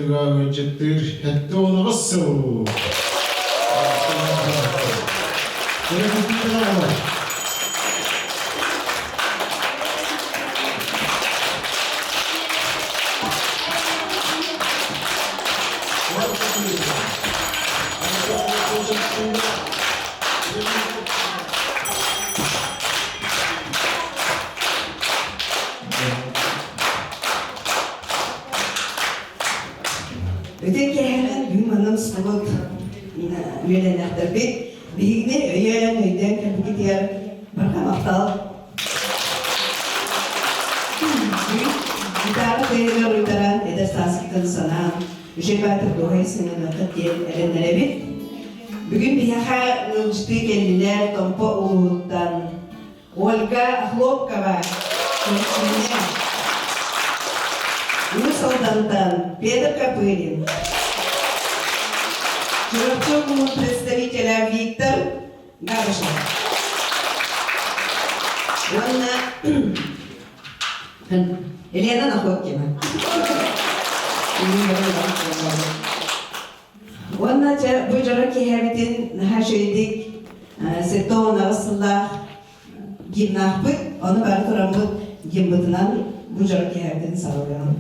ырыга өчеттир хетте онагысыл. Öten keheren gün manımız bulup üyelenektir bir bilgine üyelen öйден kapı gidiyor bakam aptal gitarı kıyılar uydaran eder sansıktan sanan Üşebatır dolayısının akıt erenlere bir bugün bir yaka ciddi geldiler Tompo Uğut'tan Olga Hlopkova Солдандан Петр Копылин, Журавчевому представителя Виктор Габышев. Елена Находкина. Онна bu jaraki hevetin haşeydik setona asla gimnahpı onu bar turamı gimbıtınan bu jaraki hevetin sağlayan.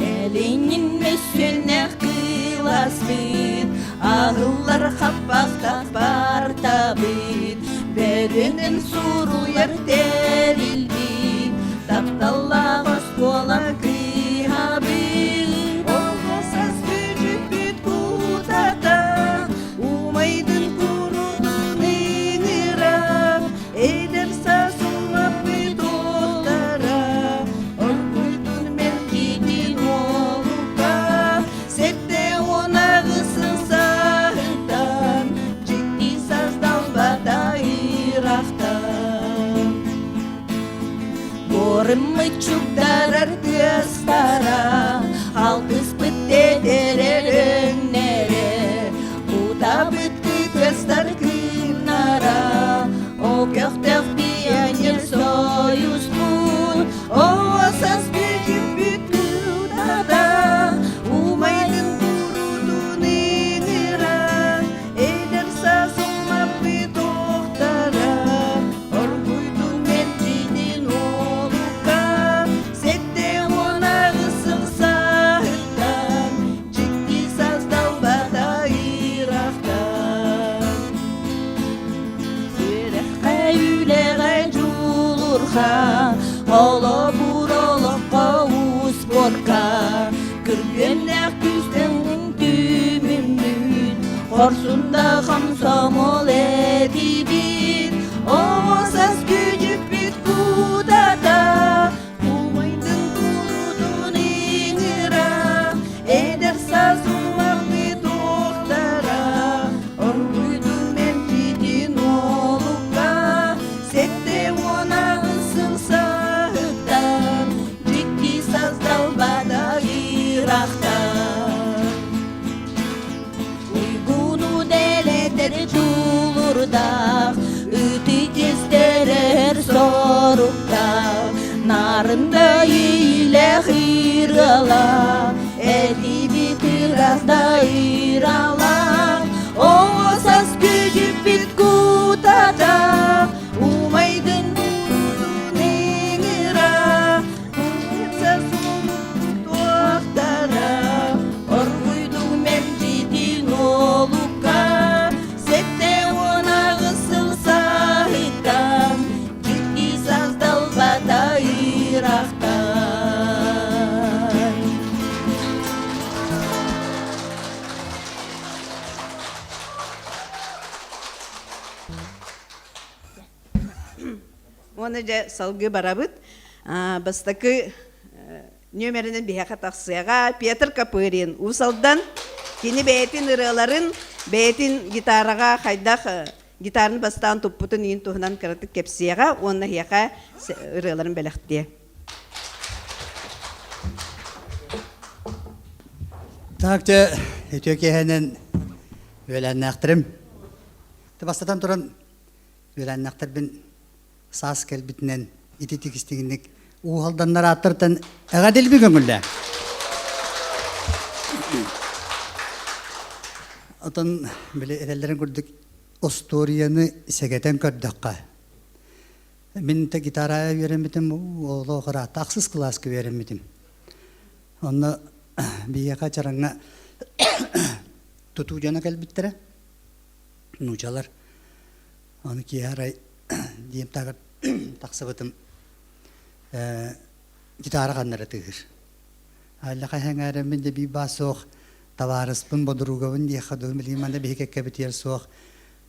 Elinin mesüne kılasbın ağıllar kappakta partabın Berinin suruyar terilbin Taptalla koskola kıhabın Olmasaz küçük büt kutata Umaydın kurudun iğira Eder sazılma büt ohtara Orkuydun merkidin oluka Sette ona gısın sahıtan Ciddi sazdan bada iraftan Gorımı çuktarar kıstara Halkız pıttederer önlere Uta bütkü kıstar kınara O köktek piyanir soyuz bul O asas gücüm bütkü dada Umaydın kurudun inira Eder sazılma bir doktara Orguydun mercidin oluka Sette ona ısıl sahıttan Ciddi saz dalbada iraftan Yürekhe yüleğe culurha Ola burolukka usporka Kırgınlak küstenin tümündün Korsunda hamsamol edibin O saz gücük bit kudada Umaydın kurudun iğira Eder sazılmak bir doktara Orguydun mercidin oluka Sette ona ısıl sahıttan Ciddi saz dalbada iraftan Uygunu deleter çulurda Üti kesterer sorukta Narında ile hırala Eti bitirazda irala O saz gücü bit kutada Umaydın kurudun iğira Sazılmak doktara Orguydun mercidin oluka Sette ona ısıl sahıttan Ciddi saz dalbada iraftan Оны же салгы барабыт. Бастакы нөмерінің бияқа тақсыяға Петр Копырин. Усалдан кені бәйтін ырыларын бәйтін гитараға қайдақ гитарын бастан тұппытын ең тұғынан кіратып кепсияға оны яқа ырыларын бәліқті. Такты өтөкеһенен өләннәқтірім. Бастатан тұран өләннәқтір бін сас кәлбітінен ити текістігіндік уғалданнар аттыртын әғадел бір көңілі. Отын біле әрелерін көрдік осторияны сәгетен көрдіққа. Мен де гитара веремедім, олы оқыра тақсыз класқа веремедім. Оны бейеқа чараңа тұту жана кәлбіттірі. Нучалар. Оны кейарай дейм тағыр тақсы бұтым гитара қаннары тұғыр. Әлі қайхан әрімін де бей бас оқ таварыспын бодыруғавын де қадуым білгім анда бейкек кәбітер соқ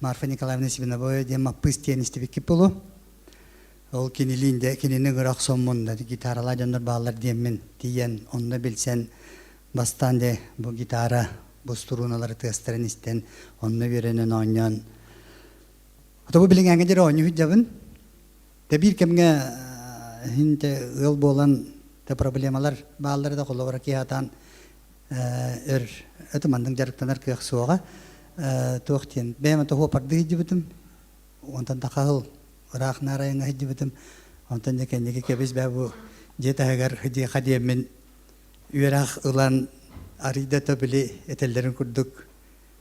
Марфа Николаевна Сибиновой де маппыз теністі бекіп болу. Ол кенелейінде, кенені ғырақ сонмында гитарала жандар бағалар деймін дейен, онны білсен бастан де бұл гитара бұстыруналары тығыстырын істен, онны веренен ойнан. Ата бұл білің әңгедер ойны хүджабын. Де бір кемге ғыл болан проблемалар бағалары да қолы барак ехатан өтімандың жарықтанар күйек суға тоқтен. Бәймі тоғы парды хеджі бұтым, онтан тақағыл Рах нарайыңа хеджі бұтым, онтан де кәндеге кәбіз бәбі жет ағар хеджі қадиеммен үйерақ ұлан арыйда төбілі әтелдерін күрдік.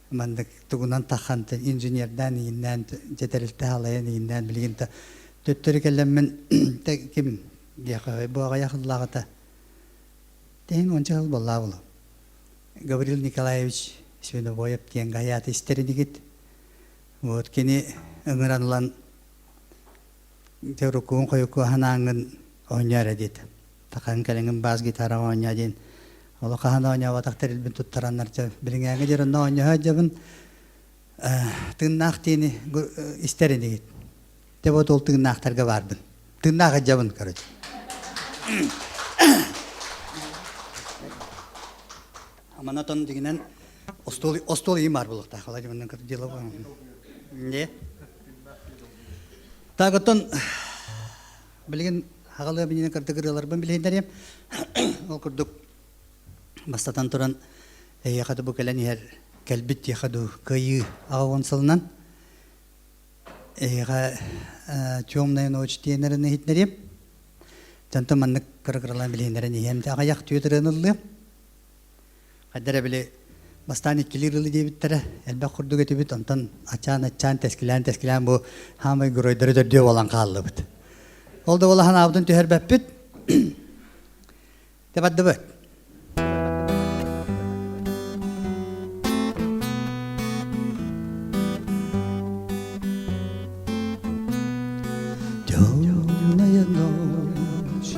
Мандық тұғынан таққанты инженерден ейіннен, жетерілті халайын ейіннен білгенті. Төттері кәлеммен кемін бұға яқыллағыта. Тәйін онша қыл болла болу. Гаврил Николаевич Сибиновой ептен ғаяты істерін егет. Вот кені ұңыран ұлан Теурукуын қойуку ханаңын ойнар әдет. Тақан кәліңін баз гитара ойнар дейін. Олы қағана ойнар ватақтар елбін тұттараннар жабын. Білің әңі жерін ойнар жабын. Тыңнақ дейіні істерін егет. Деп от ол тыңнақтарға бардын. Тыңнақ жабын, короче. Аманатон дегенен остол ем бар болықта. Қалай жабыннан көрді дело бар. Не? Тағыттон білген ағалы бенен кірдігірілербін білгендер ем. Ол күрдік бастатан тұран яқады бұл кәлән ер кәлбіт яқады кайы ағауын сылынан темная ночь тенерін ехетнер ем. Тәнті маннық кіргірлан білгендерін ем. Ағаяқ түйетірін ұлы. Қаддары біле Бастан иккилирили дебиттері, әлбәк құрдық өті біт, онтан ачан, тәскілән бұл хамай ғыройдары дөрдеу olan қалды біт. Олды олахан абдың түйер бәп біт, деп адды біт. Темная ночь,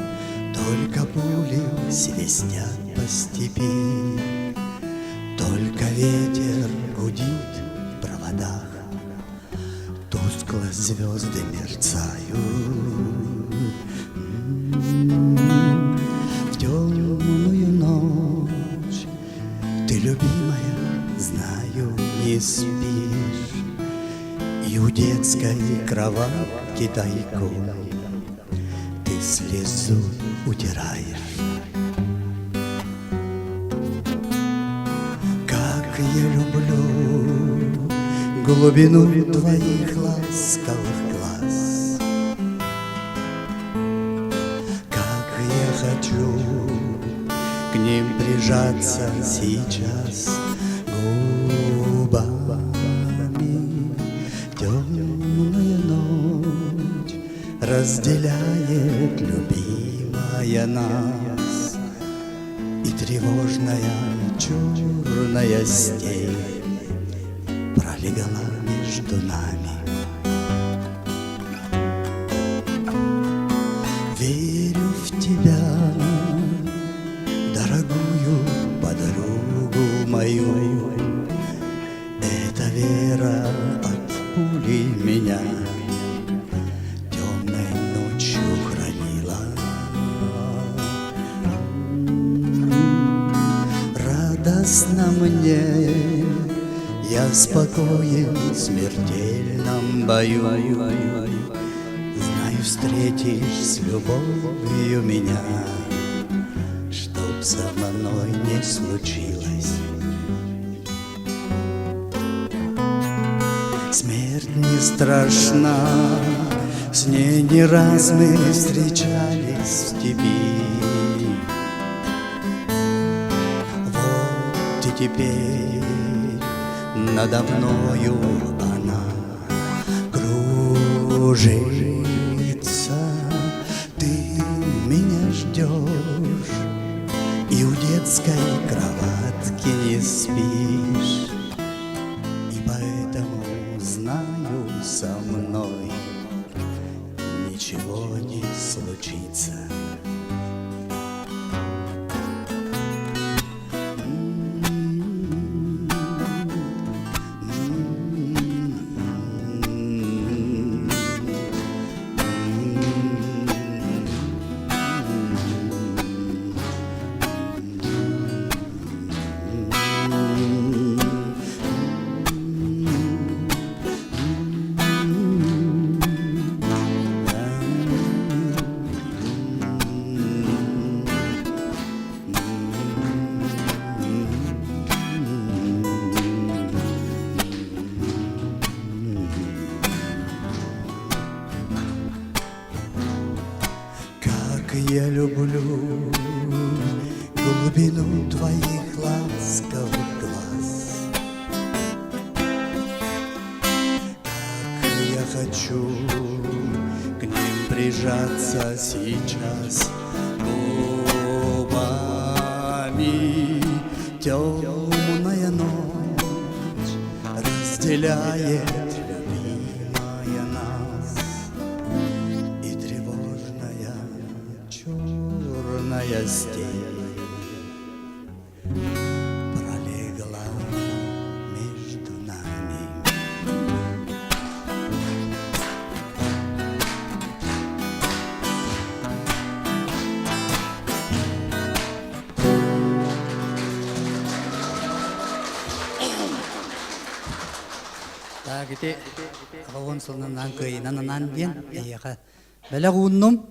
только пули свистят по степи. Только ветер гудит в проводах, тускло звезды мерцают. В темную ночь ты, любимая, знаю, не спишь, и у детской кроватки тайком ты слезу утираешь. Я люблю глубину твоих ласковых глаз, как я хочу к ним прижаться сейчас губами. Темная ночь разделяет, любимая, нас, и тревожная черная степь пролегала между нами. Верю в тебя, дорогую подругу мою. Эта вера от пули меня темной ночью хранила. Радостно мне, я спокоен в смертельном бою. Знаю, встретишь с любовью меня, чтоб со мной не случилось. Смерть не страшна, с ней не раз мы встречались. степи. Вот и теперь надо мною она кружится. Ты меня ждешь и у детской кроватки не спишь. И поэтому знаю, со мной ничего не случится. Я люблю глубину твоих ласковых глаз. Как я хочу к ним прижаться сейчас губами. Темная ночь разделяет любимая нас, и тревожная черная степь пролегла между нами. Так, ите авон сылнан кыйнанан бен яка беле гуннум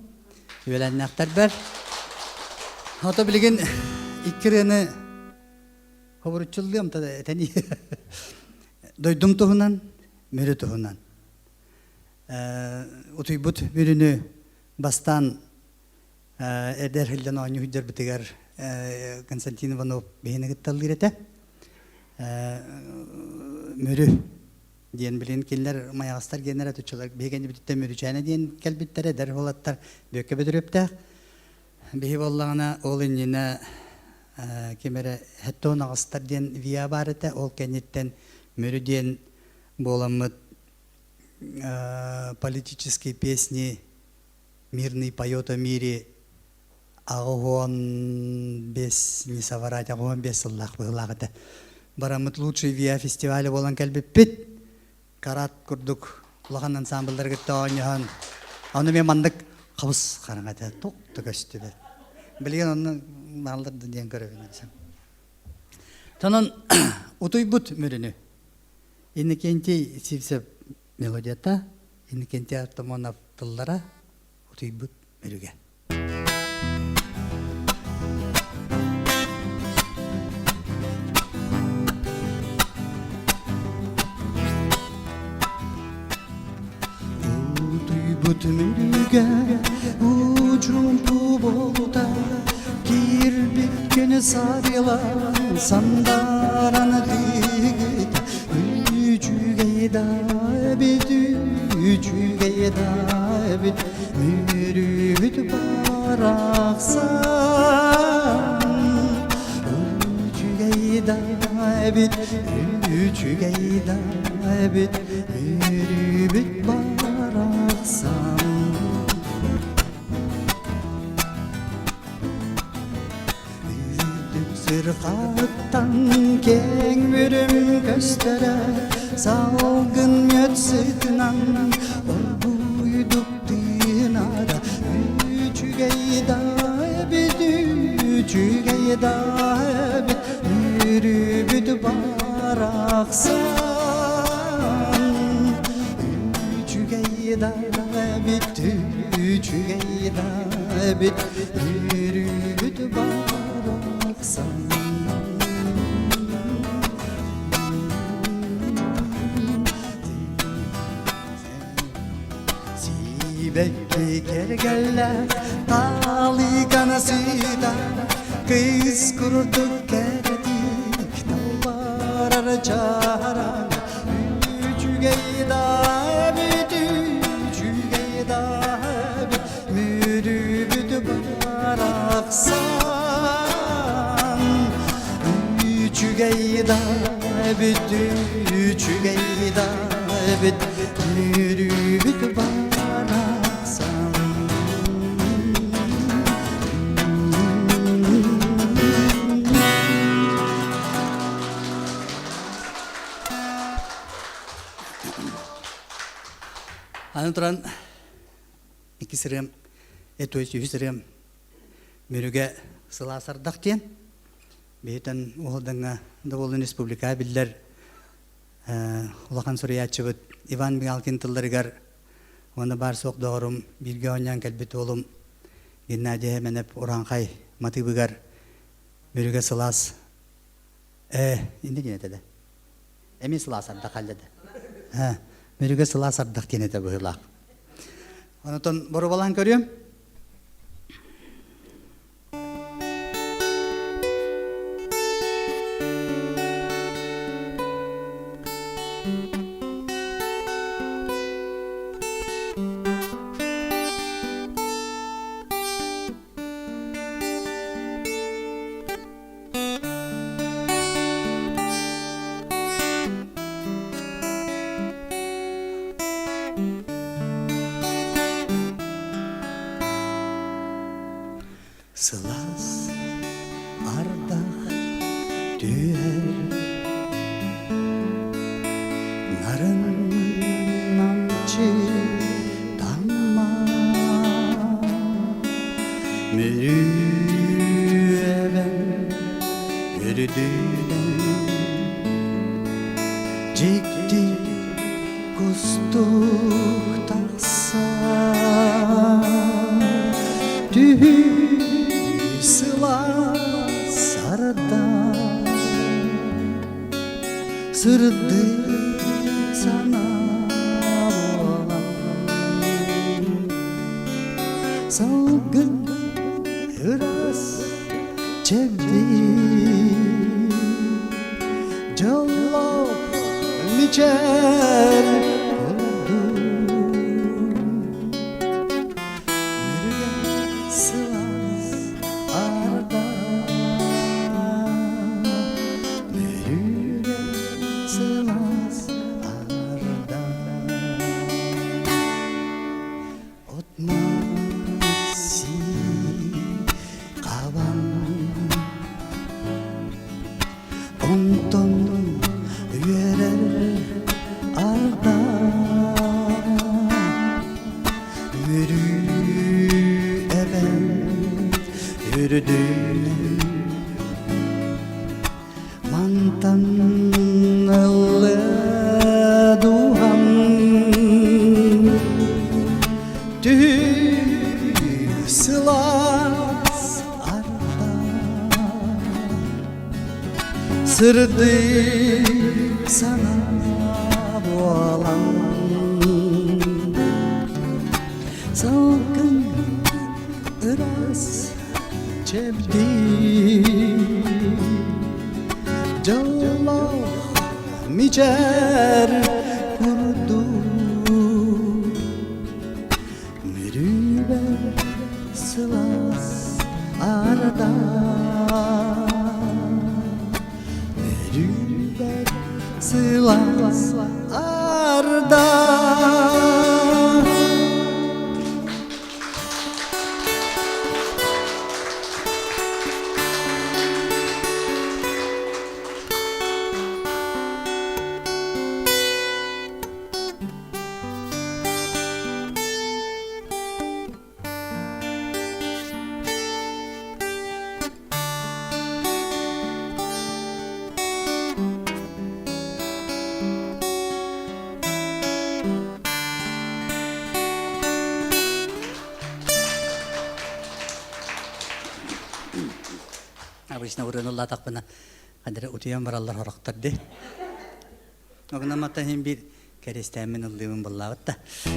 беленнактар бар. Ата билген иккирене хобурчулдым та тени дойдум туһунан мөрө туһунан утуйбут бүрүнү бастан эдер хилден аню хидер битигер Константин Иванов бейнегит талдырете мөрө диен билен келлер маягастар генера тучулар бегенде битте мөрө чана диен келбиттер эдер болаттар бөккө бөдөрөптө бихи боллагана ол инне кемере хеттон агастар диен вия барыта ол кенеттен мөрө диен боламыт политические песни «Мирный поет о мире», «Агон без не соврать», «Агон без Аллах выглагата». Барамыт лучший виа фестиваля болан кәлбеппет. Карат курдук кулахан ансамбльдар гыттаан. Аны мен мандык кабыс караңата тоқты көстүбе. Билген аны малдарды диен көрөбүн. Тонон утуйбут мөрүнү. Иннекенти сивсеп мелодията, иннекенти артамонов тыллара утуйбут мөрүгө. Утуйбут мөрүгө учум болута кирбит күнү сарылан сандараны дигит үчүгө да бит үчүгө да бит мөрүт бараксан үчүгө да бит үчүгө да бит мөрүт бараксан Sırqаттан кең бүрім көстері салғын мөтсітінан Орбуйдук тынада үчүгейда бит үчүгейда бит үрүбүт барақсан үчүгейда бит үчүгейда бит үрүбүт барақсан Bekki kergelle ta Kurduk geldik dallar çaran Üçügeyda üçügeyda Mürübüdü baraksan Üçügeyda üçügeyda Mürübüdü baraksan Anıtıran iki sırım, üç sırım mürüge sıla sardak diyen. Beyten oğuldanğa Doğulun Respublika biller Ulakan Suriyatçıbıt Ivan Migalkin tıllarıgar Onu bar soğuk doğrum bilgi onyan kalbet oğlum Gennadi hemenep orankay matıbıgar mürüge sılas indi dine de. Emin sıla sardak halde de. Mürüge sıla sardak dine de bıhırlak. Ondan boru balan görüyorum. Sılas ardak düğer Narın namçı damma Mürüven yürüdüden Cikti kustuk taksa Sıla sarda sırdı sana olan Salgın hıras çevdi Callop miçer oldu Mürügen sılas arda Mürügen sılas arda Otmasi kavan Onton üyeler arda Mürü yürüdüm mantanlı duham tüy sılas arda sırdı sana bu alan salgın ıras çevdi Jallah micer kurdu Mürüber sılas arda Mürüber sılas arda Abisna uranullah takpana kadar utiyan barallar horaktar de. Ogna mata hem bir kerestemin ulliyum ballavatta.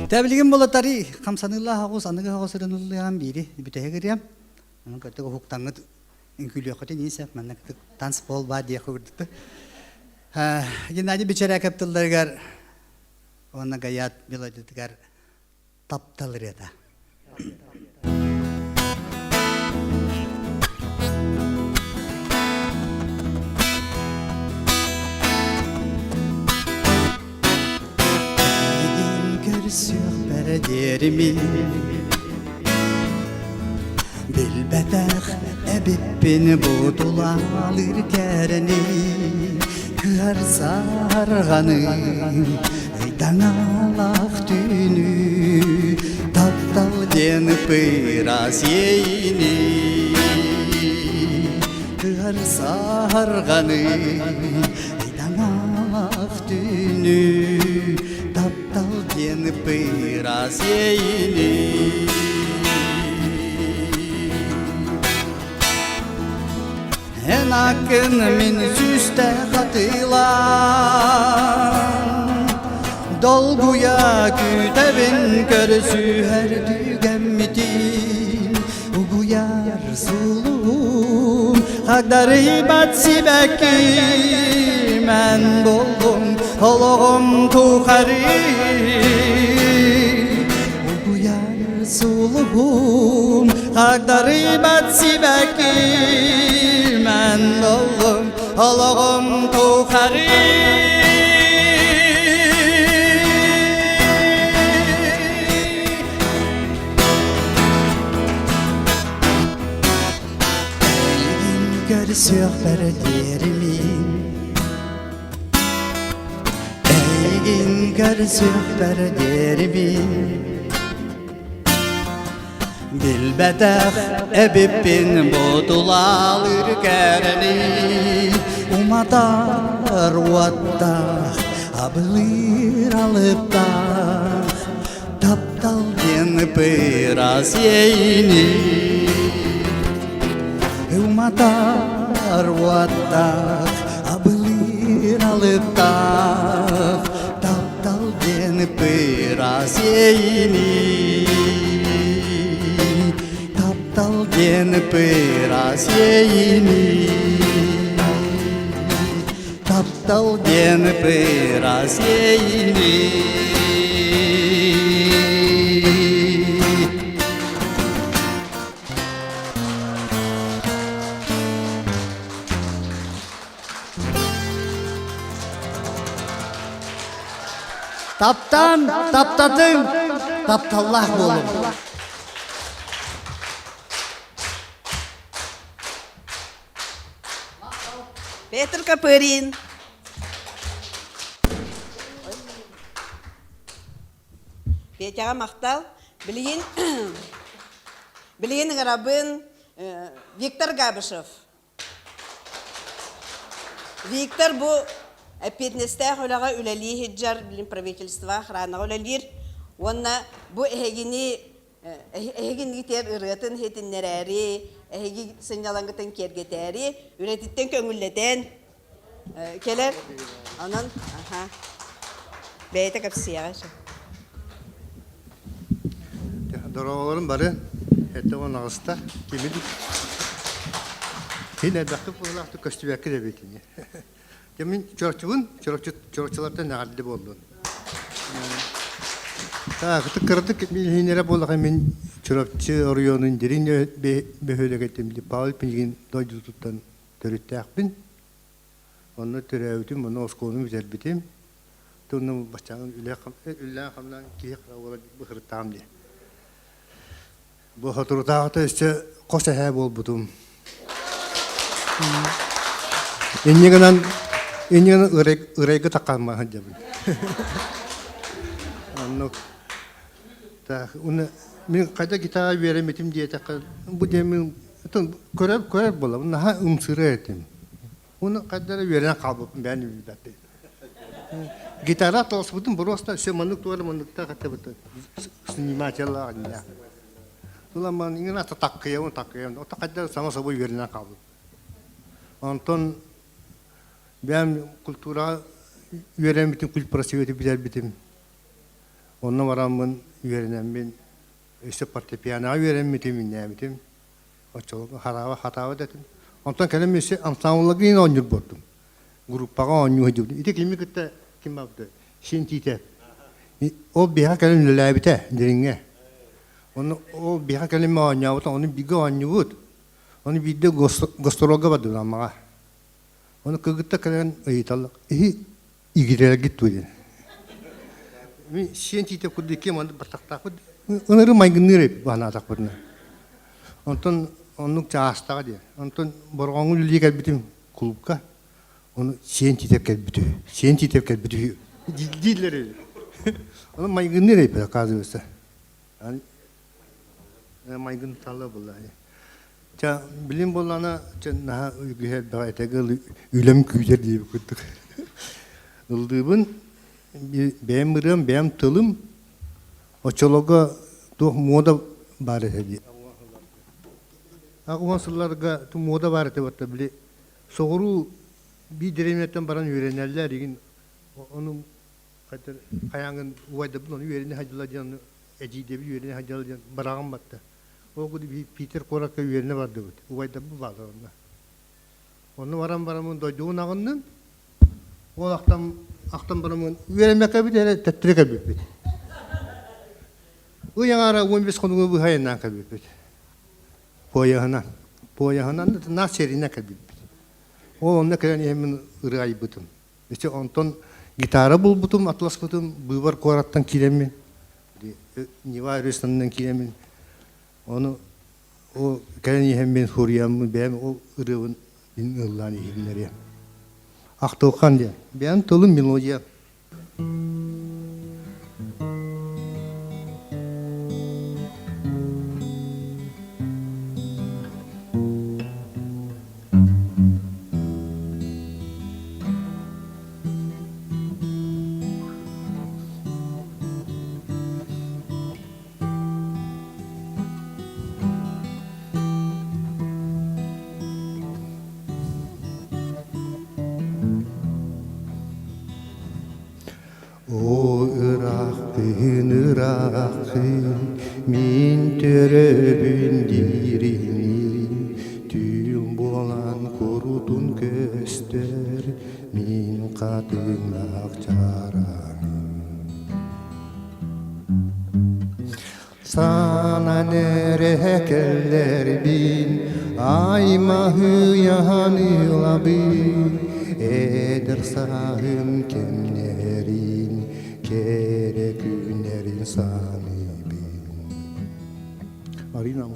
Tabiligin bolatari kamsanullah hagus anıga hagus uranullah biri biteye giriyam. Onun katı huktangat инкүлөкөтө нисеп маннык танцпол ба дие курдук. Геннадий Бичара каптылдаргар онна гаят мелодитгар тапталрета. Görüsüyor berederimi Bilbetek ebippin budulalır kereni Kıar sarganı Eydan alak tünü Taptal deni pıras yeyini Kıar sarganı Eydan alak tünü Taptal deni pıras yeyini En akın min süste katılan Dolguya kütebin körüsü her tügemmitin Uguyar sulum Hakdarı batsi bekki Men buldum Oluğum tukarı Uguyar sulum Hakdarı batsi bekki Men buldum Oluğum tukarı Görüsüyor berderimin Eygin görüsüyor berderimin Bilbetek ebippin budulalır kereni Umadar vatta abılir alıp da Taptal deni pıras yeyini Umadar vatta abılir alıp da Taptal deni pıras yeyini Taptal deni pıras yeyini Taptal deni pıras yeyini Taptan, taptatın, taptallah olun. Петр Капырин. Петяға мақтал. Білген ғарабын Виктор Габышев. Виктор бұл Петнестәк олаға үләли хеджар білін правительства хранаға үләлер. Онна бұл әйгін гитер ұрғытын хетіннер әрі, әйгі сынялаңғытын кергет әрі, үләтіттен көңілдетен келер. Онын, бәйті қапсияға шы. Дорогаларым бары, әтті оң ағыста, кемеді. Хин әбәқті бұлақты көстібәкі де бетіне. Мен чорокчылардан нағалды болдым. Қыты қырды хинері болаға мен чорокчы орионын дерін бөхөлі кеттімді. Павел пенген дойды тұттан түрітті ақпын. Оны түрәуітім, оны осқоным үзәлбетім. Тұнның башчағын үллән қамнан кейі қырауылы бұқырттағым де. Бұл ғатырутағыта үсті қоса әй бол бұдым. Еннегінен ұрайғы таққанмаған жабын. Мен қайда гитара береметім дей таққа. Бұл демен көріп бола, наға ұмсыры етім. Оны қайдары верен қалбыпын бәні бәтті. Гитара толсы бұдым, бұрыста үсе мұндық туары мұндықта қатты бұдды. Снимателі ағында. Уламан иңин ата таккыйым. Ота кайда сама собой вернен калды. Антон бәм культура верен битим культ просвети билер битим. Онна барамын веренен мен эсе фортепиано верен битим, не битим. Очо харава хатава дедим. Ondan kalem ise ansamblaga yine oynuyor bordum. Gruppaga oynuyor hadi. İte kimi kitte kim yaptı? Şintite. O bir kalem lelabite deringe. Onu o bir kalem oynuyor. Onu bir oynuyor. Onu bir de gastrologa vardı ama. Onu kıgıtta kalem italak. İgirele gitti. Mi şintite kudiki man batakta kud. Onları maygınır bana takpırna. Ondan onun çağıstağı diye. Ondan borğanın lüliye gelbitim kulüpka. Onu şintite gelbitü. Şintite gelbitü. Dilleri. Onu maygınır yapıyor kazıyorsa. Yani maygın talla bullahi. Ça bilim bolana ça güzel baytegel ülem küjer diye kuttuk. Ildığın benim tılım oçologa tuh moda baret hedi. Aku sıllarga tu moda baret vatta bile soğuru bir deremetten baran öğrenirler igen onun kadar kayangın uyda bunu öğreni hacılacan ecide bir öğreni hacılacan barağım battı. O kudu bir Peter Korak'a öğreni vardı bu. Uyda bu vardı onda. Onu varamın doyduğun ağının o aktam baramın öğrenmekle bir de tettirek bir. O yanara 15 konu bu hayından kabul bir. Poyahanan da nasirine kabul bir. O onda kayan yemin ırayı butum. İşte ondan gitara bul butum, atlas butum, buvar korattan kiremin. Niva restandan kiremin. Onu o kayan yemin huriyamı benim o ırığın bin ıllani himleri. Aktokan diye. Ben tolum melodiya. O Irak'ın min töröbün dirini tüm bolan korudun göster min kadın akçaranı sana nere keller bin aymahı yahanıyla bin eder sahım kemlerin kere günlerin sahibi. Arina mı?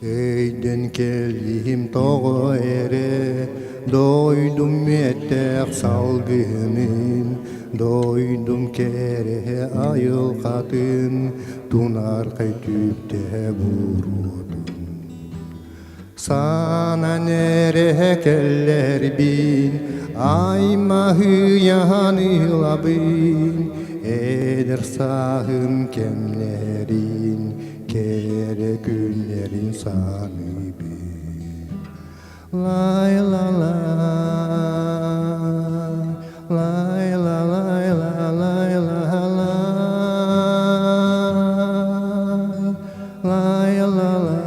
Eyden kellim toğu ere doydum etek salgının doydum kere ayıl kadın tunar kaytüpte vurudum. Sana nere keller bin aymahı yahanıyla bin eder sahım kemlerin kere günlerin sahibi. Lay la la lay la lay la lay la lay la la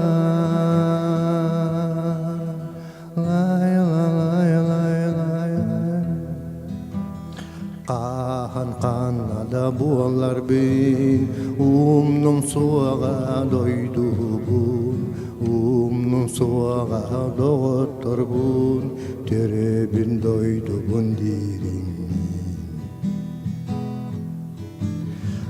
Kanada buğalar bin umnum suaga doydu bun umnum suaga doğuttur bun terebin doydu bun dirin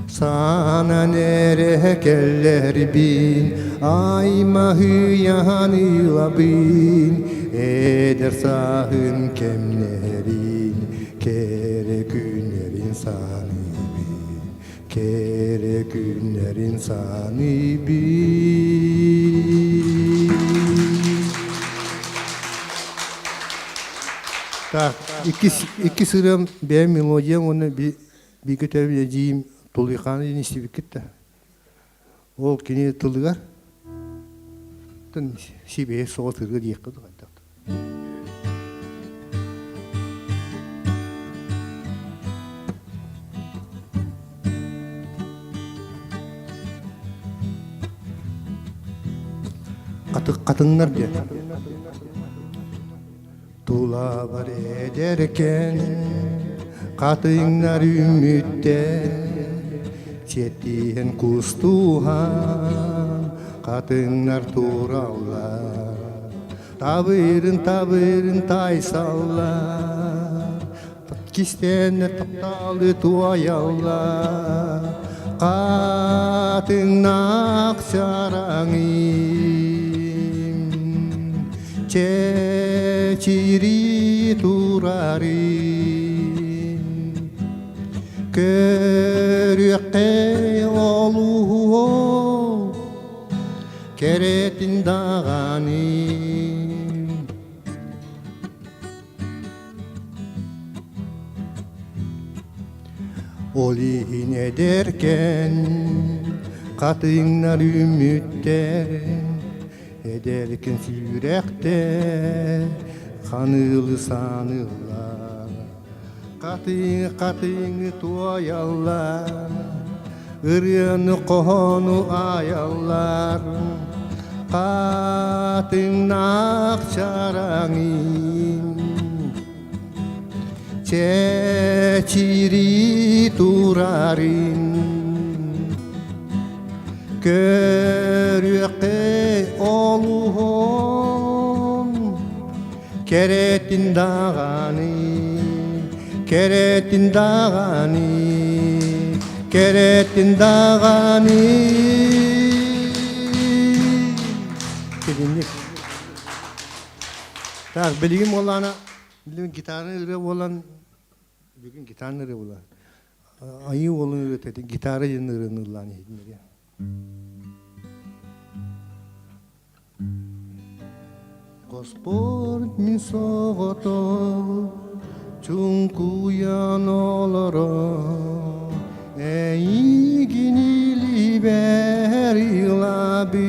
sana nere keller bin aymahı yahanıyla bin eder sahın kemlerin kere günlerin sahibi kere günlerin sahibi. Tak iki sıram benim melodiyam onu bir götürebileceğim tulukanı istifikit de o kini tulugar tın şibe soğutırı diye kıdı kadar. Katınlar diye. Tula var ederken katınlar ümitte Çetiyen kustuhan katınlar turallar Tabırın taysallar Kistene taptalı tuayallar Katınnak sarangim Çeçiri turarim Körüqe oluhu Keretin dağanim Olihin ederken Katınlar ümitte Ederken sürekte Kanılı sanırlar Katını tuayallar Iryanı kohonu ayallar Katınnak çarangin Çeçiri turarin Körüqe oluhum Keretin dağani Keretin dağani Kelinlik Tak bilgim olana Bilgim gitarını ırı olan Bugün gitarını ırı olan Ayı olun ırı gitarı ırı olan Gospod min sogoto Çunkuyan olara Eygini liberi labin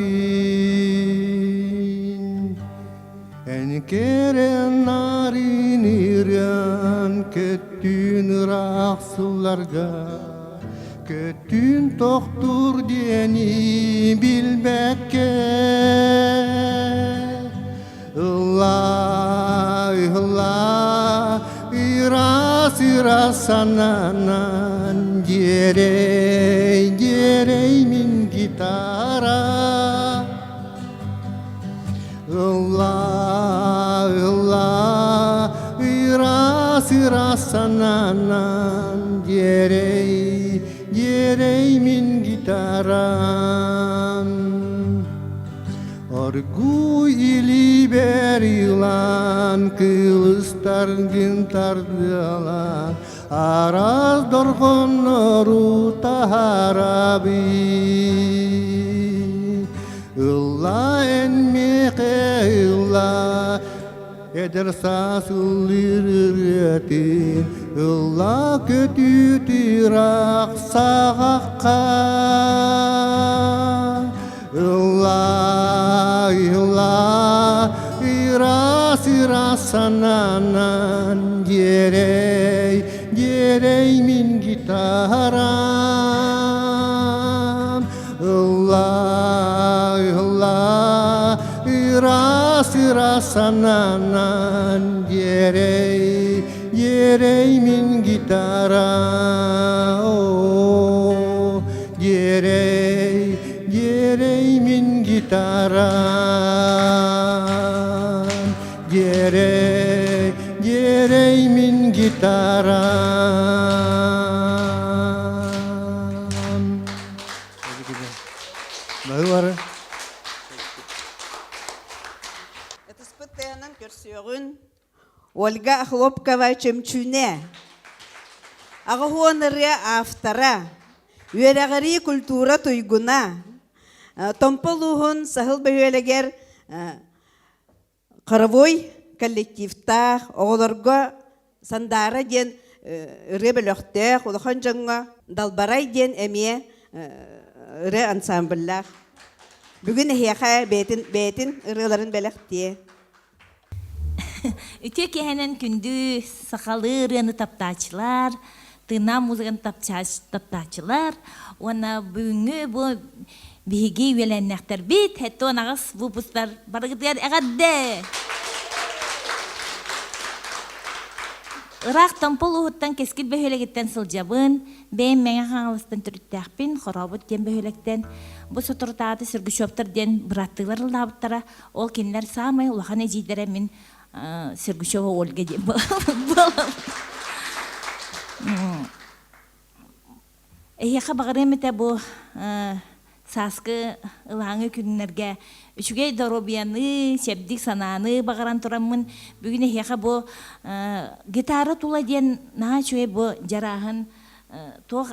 En keren narin iran Kötün raksılarga Kötün toktur diyeni bilbekke Allah, Allah, irasananan Gerey min gitara Allah, Allah, irasananan Gerey min gitaram Argu ili berilan kılıçlar gintardılar Araz dorgonnoru taharabi Illa enmeke illa Eder sasılırıretin Illa kötü tirak sağakka Allah, Allah, irasananan Gerey min gitaram Allah, Allah, irasananan Gerey min gitaram Gerey min gitaran Gerey min gitaran Bağı var. Испытанным көрсөғін Ольга Хлопкова чөмчүне. Ағуоныры автора. Үйерағыри культура туйгуна. Томполуғын сахыл бөйелегер Қарвой коллективта оғылырға сандара ден ыры бөліқтеқ, олыған жаңға далбарай ден әме ыры ансамбллақ. Бүгін әйеға бәйтін ырыларын бөліқте. Үте кехенен күнді сақалы ырыны таптачылар, тына музыканы таптачылар, ona бүгінгі бұл биһиги үелэннэхтэр бит хэтто нагас бу пустар барыгытыгар эгадде. Ырак тампол ухуттан кескил бөһөлегиттен сылжабын, бэйм меңе хаңалыстан түрүттээхпин, хоробут ден бөһөлектен, бу сотуртааты сыргүшөптөр ден быраттыылар ылдаабыттара, ол кинилер самай улахан эжийдере мин сыргүшөбө Ольга ден болам. Эйеха багырымыта бу саскы ылаңы күннерге үчүгей доробияны, сепдик сананы багаран тураммын. Бүгүн эйеха бу гитара тула ден наha чуе бу жарахын тох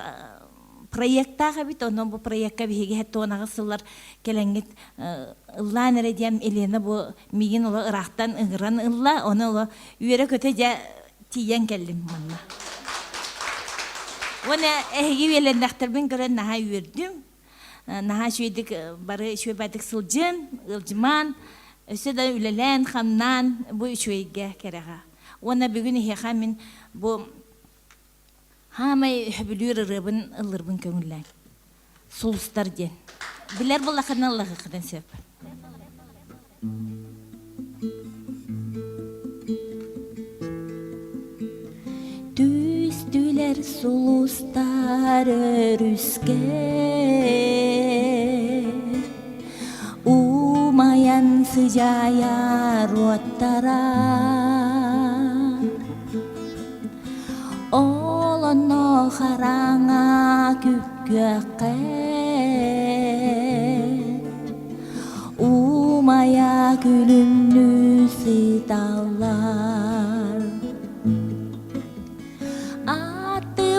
проекттага бит, онон бу проектка биһиги хеттонага сыллар келеңгит ыллаан эредиям Елена бу мигин ола ырахтан ыгыран ылла, оны ола үйөрө көтө жа тиен келдим манна. Оны эһиги велендахтарбын көрөн наha үйөрдүм. Наha шүйдік бары шүй бәдік сылжын, ылжыман, өсі да үлелен, хамнан, бұ шүйге кереға. Оны бүгін еха мен бұ хамай хөбілер ұрыбын ұлырбын көңіллән. Сұлыстар ден. Білер бұл ақырын Аллахы қыдан сөп. Түстілер сұлыстар өріске, умаян sıcaya rottara, olano haranga küpköke, umaya gülümlü dallar.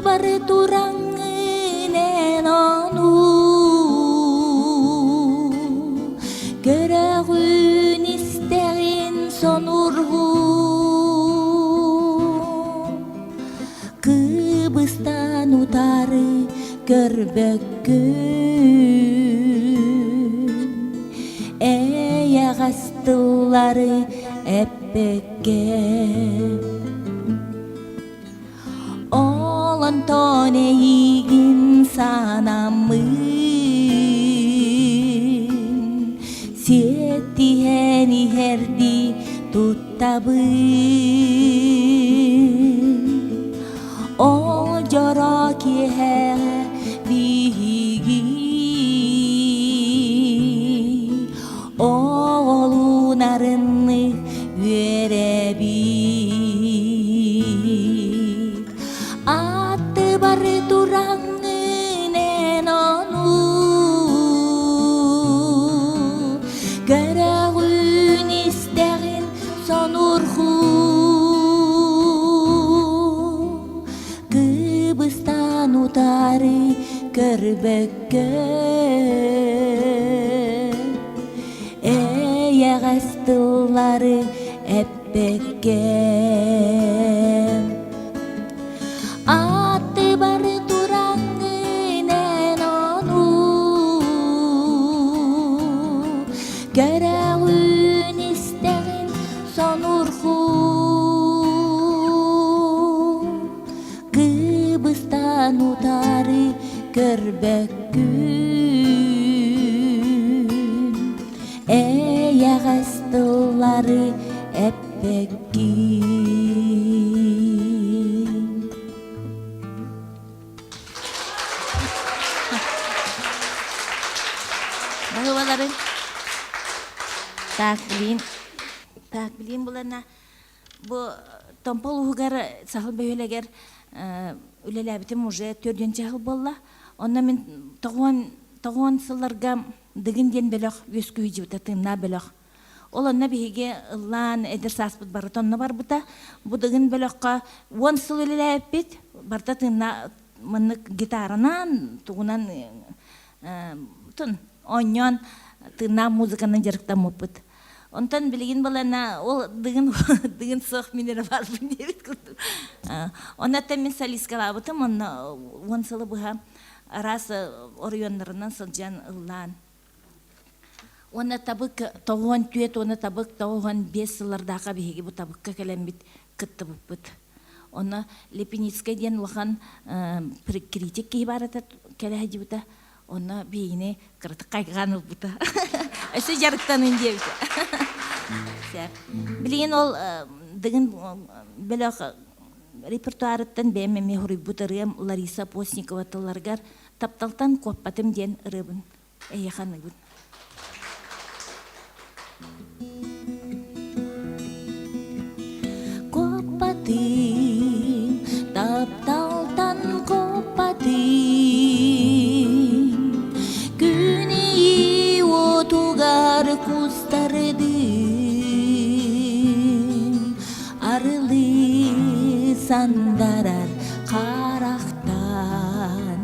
Bari turanginen onu görəğün isterin sonurğu Kıbrıs'tan utarı görbek gün Eyağastıları eppekep Olon eygin sanamın Sietiheni herdi tuttabın O joraki he bihigi Oğlunarını verebil Attı bari duranginen onu Görəğün isterin sonurğu Kıbrıs'tan utarı görbekке Eyağastıları eppekке Attı bari duranginen onu Görəğün isterin sonurğu Kıbrıs'tan utarı görbek gün Eyağastıları eppekki Bahıvaların takbilin bulana bu tompol uğgar sahıl böyleger ülelebitim уже 4-cü yıl bolla onda men toğon sıllarga digin den belok vesküyü jibtatına belok Olanna bihige lan eder saspıt baratonna var buta bu digin belokka 10 sıl ülelebit bartatına mınık gitaranan tuğunan tun onyon tına muzikanın jarıkta moput. Ondan bilgin balana ol digin soğuk minere var bu neyret kurdu. Ona temin saliska labıtım onna 10 sılı buha arası oriyonlarından sılcan ıllan. Ona tabık toğun tüet ona tabık toğun 5 sıllardaka bihigi bu tabıkka kelem bit kıttı buput. Ona Lepinitska diyen ulan kritik ki ibarata kele haji buta Ona beyine kırtık kaygan olbuta. Ösü jarıktan önce. Bilin ol dığın böyle repertuarıttan beğenmeme huribbutarıyam Larisa Postnikova tıllargar taptaltan kopatım diyen ırıbın. Eyyakanıgın. Kopatım, taptaltan kopatım. Güneyi otugar kustardım. Arılı sandarar karaktan.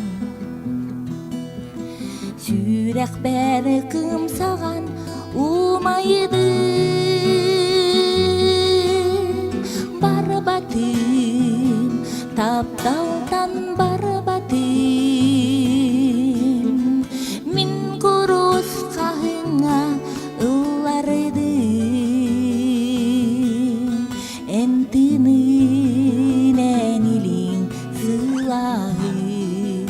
Sürek beri kımsağan umaydı. Barbatım, taptaltan barbatım. Min kurus kahınga ıllardım. Entinin enilin sılahım.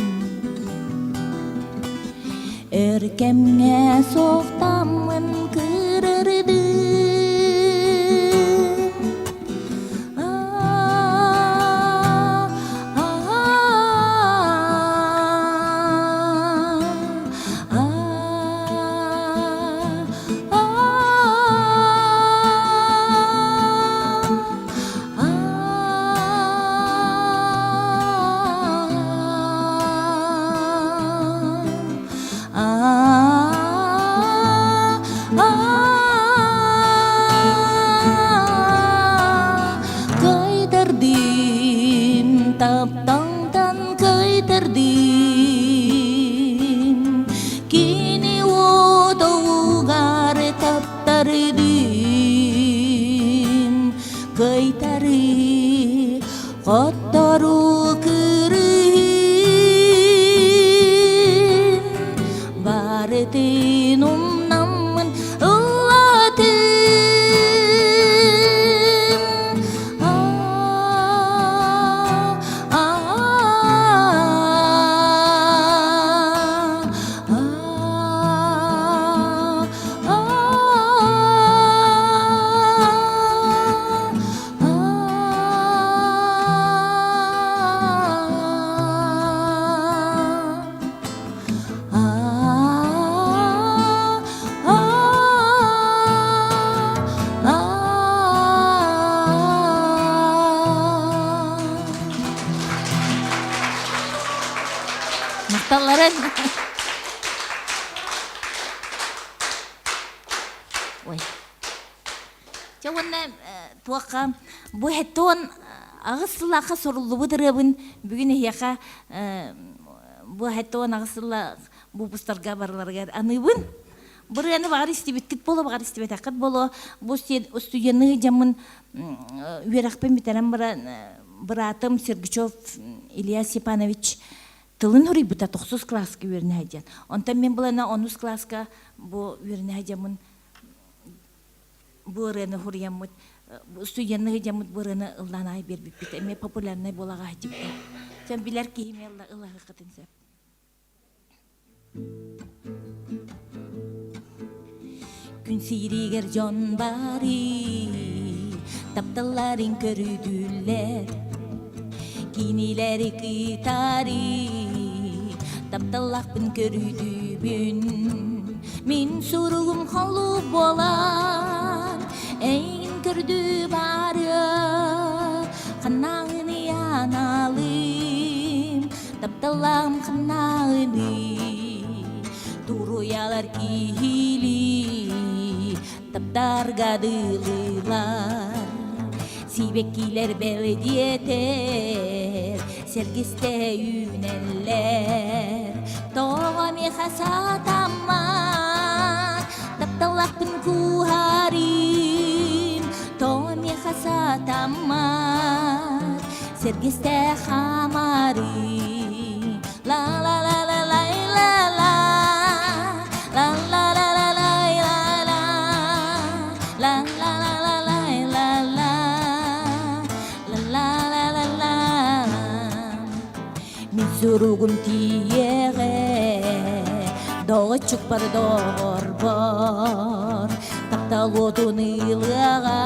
Örkemge soğtamın kırırdım. Kaydardım, taptaltan kaydardım. Kini o doğugar taptardım. Kaytarı, kottaru kırın. Baretin namın ılatın. Mıhtarların. Ой. Жауанна туаққа bu hetton ağısılaqa soruldu bu dırabın bugün yaqa bu hetton ağısıla bu bustarga barlarga anıbın. Buraya var istibet kit bolo var istibet akıt bolo bu stüdyanı camın üyerakpen bitenem bıratım Sergichov İlyas Stepanovich Тылын хори бута 9 класска верне хаджан. Онтан мен булана 10 класска бу верне хаджамын. Бу рене хорияммыт. Студентны хаджаммыт бу рене ылланай бербип бит. Эме популярный болага хаджып. Сен билер ки химелла ыллага кытынса. Күн сиригер жон бари. Тапталарын көрүдүллер. Kinileri kıtari taptalakpın körüdübün min suruğum halı bolan en kördü barı kanağını yanalım taptalam kanağını turuyalar kihili taptar gadılılar Sibekkiler belediyeter, sergiste yüneller. Toğami hasatamar, taptalakpın kuharim. Toğami hasatamar, sergiste hamarim. La la la la la la la, la la la la la la, la la la la la la. Surugun tiyere доғы чүкпар доғыр бар таптал отун ылыға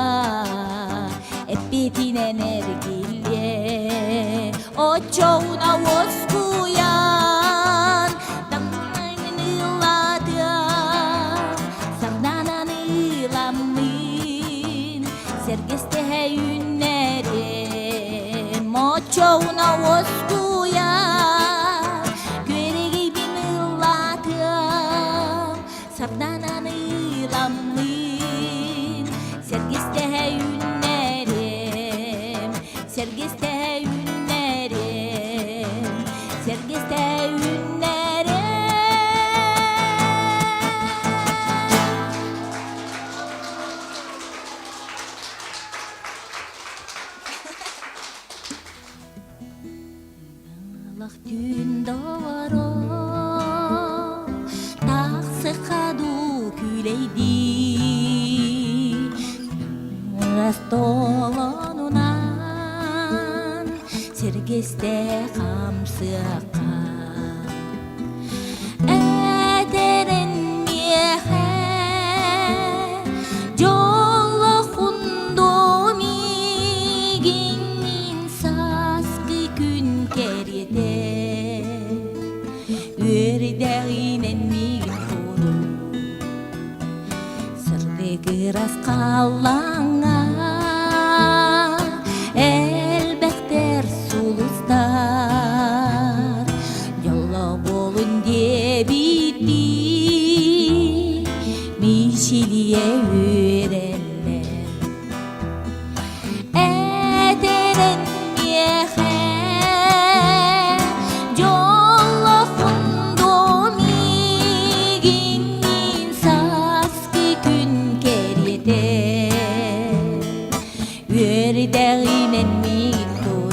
эппетинен эргиле очоуна оскуян тамнайнын ыладым сарданан ыламын сергесте үннерим очоуна оскуян көреги бин ыладым сарданан ыламын сергесте үннерим сергесте үннерим сергесте үннерим Алах түн доро тақсы қаду күлейді растолонунан сергесте қамсықа әтерін меха жолы хундомигинин саскы күн керете өрдәгинен мигин кору сырдегі раскалаңа элбектер сулустар жоло болун дебити мишилие өрелер этерен меха жоло хундомигинин саскы күн керете өрдәгинен мигин кору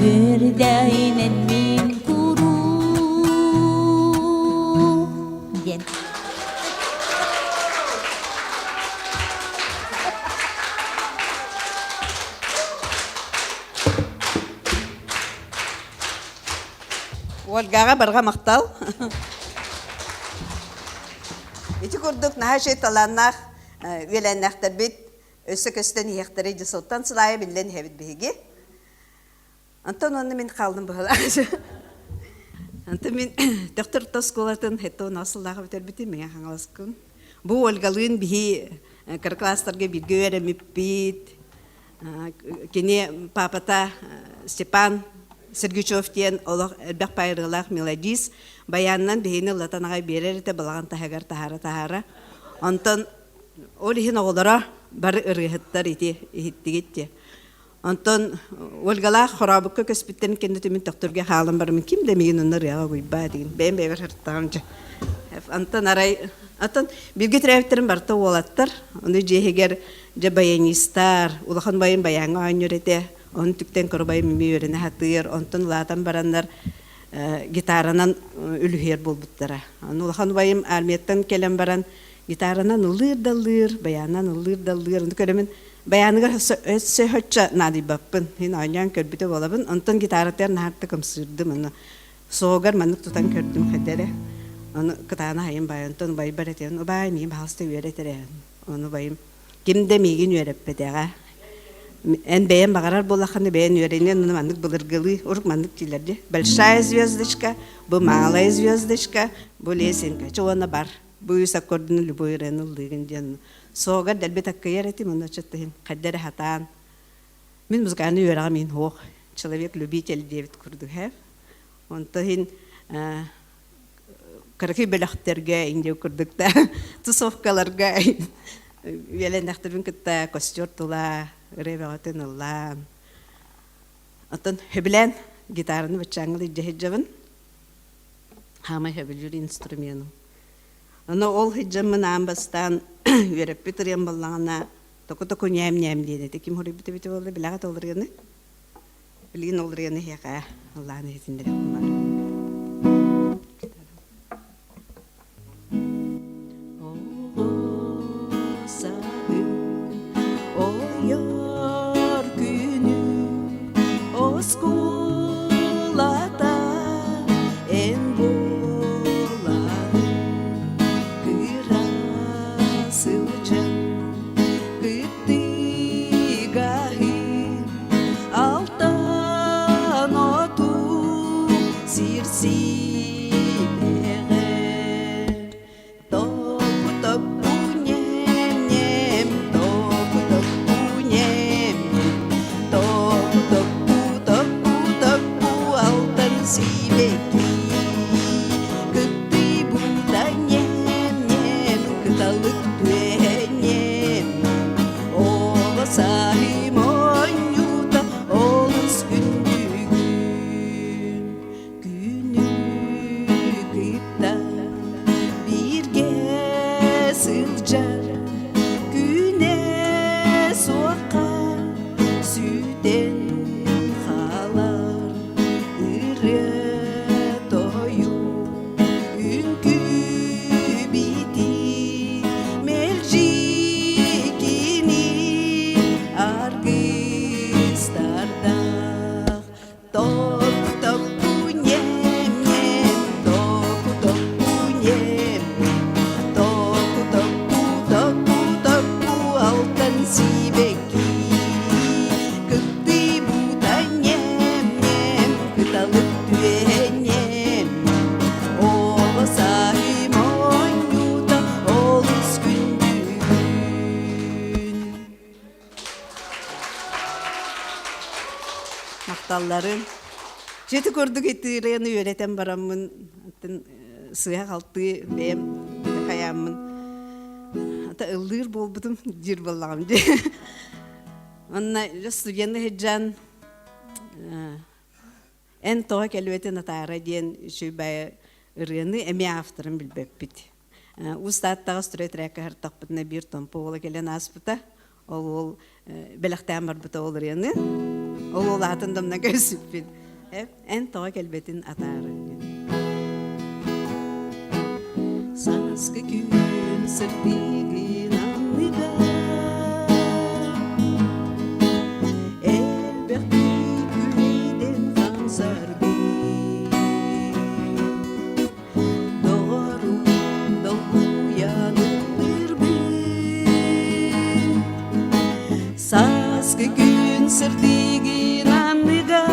өрдәгинен мигин кору ден Ольгаға барға мақтал. Ити күрдік нағашай таланнақ өләннақтар бет өсі көстен ияқтары жысылттан сылайы білден хәбіт бейге. Антон оны мен қалдым бұғыла. Антон мен доктор тосколатын хетто насылдағы бітер бітер меңе қаңалас күн. Бұл Ольгалығын бігі кір-кластарға бірге өреміп бейт. Кене папата Степан Сергючев тен олық әлбәқ пайырғылақ мелодис баяннан бейіні латанаға берер еті балаған тахагар тахара. Антон ол ехін оғылара бары ұрғыттар еттігетте. Антон Ольгалақ қорабыққа көспіттен кенді төмен тоқтырға қалым барымын. Кім демеген ұныр яға көйба деген. Бәйін бәйбір хырттағынша. Антон арай... Антон бірге тірәвіттерін барты олаттар. Оны жехегер жа баянистар. Улахан байын баяңға айныр еті. Он түктен көрбай мими өріне хатыр, онтон латан барандар гитаранан үлүхер болбуттара. Улахан байым армияттан келен баран гитаранан ылыр-далыр, баянан ылыр-далыр. Онды көремен баяныгар өтсө хөтча нади баппын. Хин айнян көрбіті болабын. Онтон гитараттар нахарты көмсүрдім. Соғар манық тұтан көрдім қадері. Оны кытана хайым бай, онтон бай бар етен. Бай мейім халысты өретері. Оны байым кемде мейгін өреппедеға. En beğen bakarar bolakını beğen öğrenen onu mandık bulurgılı, oruk mandık dilerdi. Большая звездочка, bu малая звездочка, bu лесенка. Çoğuna bar. Bu yüzak kordunu любой öğrenildiğin diyen. Soğuk delbe takkayar etim onu çattayım. Kaddere hatan. Min müzikani öğrenin hoğ. Человек любитель девит kurdu hep. Ontahin karaki belakterge indi kurduk da. Tusofkalarga. Yelen daktırın kitta kostyor tula. Revelatın Allah. Atan hebilen gitarını bıçağını cehecevin. Hama hebilir instrumentum. Ana ol hecemmin ambastan verip bitirem ballana toku nyem dedi. Kim hori biti oldu bilagat olur yani. Bilgin olur yani ya Allah'ın izniyle. сылжар күне соқа сүтен қалар ыры тою үнкү бити мелжикини аргыстарда топ пунем топ пунем топ алтын сибеки кытты бутанем кыталып түенем олысайым ойнута олыс күндүн. Мақталларын жеті көрдік етірені өретен барамын сыға қалты бәйім қаямын ата ылдыр болбытым жир болағым де онна студенті хеджан ән тоға кәлуетін атара ден шөйбайы ырыны әме авторын білбәп біт. Устаттағы студентрәкі хартақпытына бір томпы олы келен аспыта ол бәліқтен бар бұта ол ырыны ол атындымна көсіппін. Ән тоға кәлбетін атары. Саскы күн сыртығын анныға әлбәқті күлейден қамсар бей доғару долгу янылыр бей Саскы күн сыртығын анныға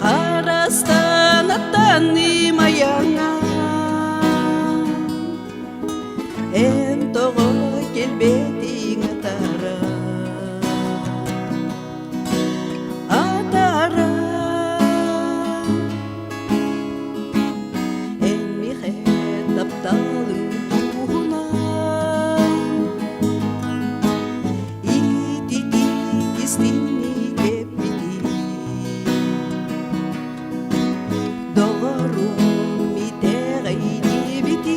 Қарастан аттаным аяңа Ән тоғы келбетің атара Атара Ән михет тапталың туғына Истинни кеппити Доғару митеғай дебити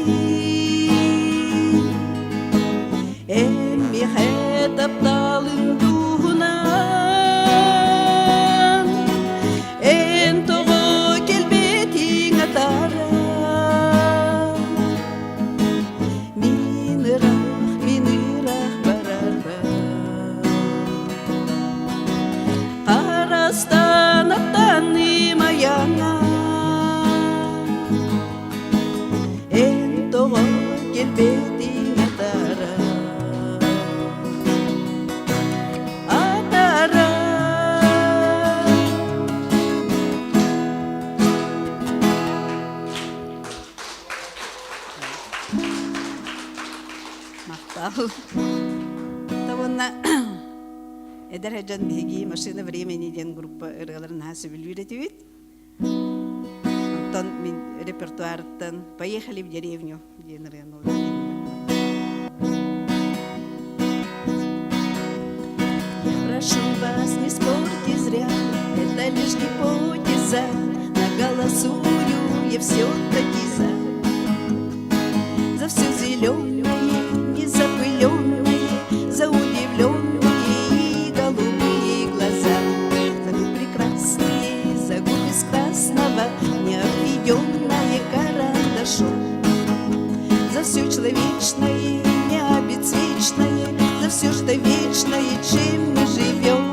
Әмми хәтапталын туғынан Ән тоғы келбетің атара Минырақ барарба Қарастан аттаным аяңа Ән тоғы келбетің атара Атара Мақтал Таванна Эдер хаджан биги машина времени ден группа ыргаларын хасыбыл үйретебит. Онтон мен репертуарттан поехали в деревню ден ырган. Я прошу вас, не спорьте зря, это лишь гипотеза, наголосую я все-таки за все зеленое, незапыленное, за удивленное необведенное карандашом за все человечное, необесвечное, за все, что вечное, чем мы живем.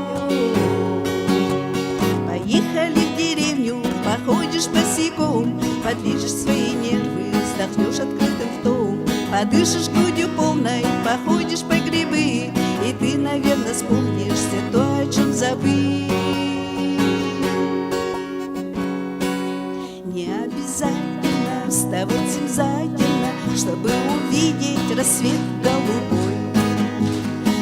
Поехали в деревню, походишь босиком, подлижешь свои нервы, вздохнешь открытым ртом, подышишь грудью полной, походишь по грибы, и ты, наверное, вспомнишь все то, о чем забыл. Не обязательно вставать обязательно, чтобы увидеть рассвет голубой.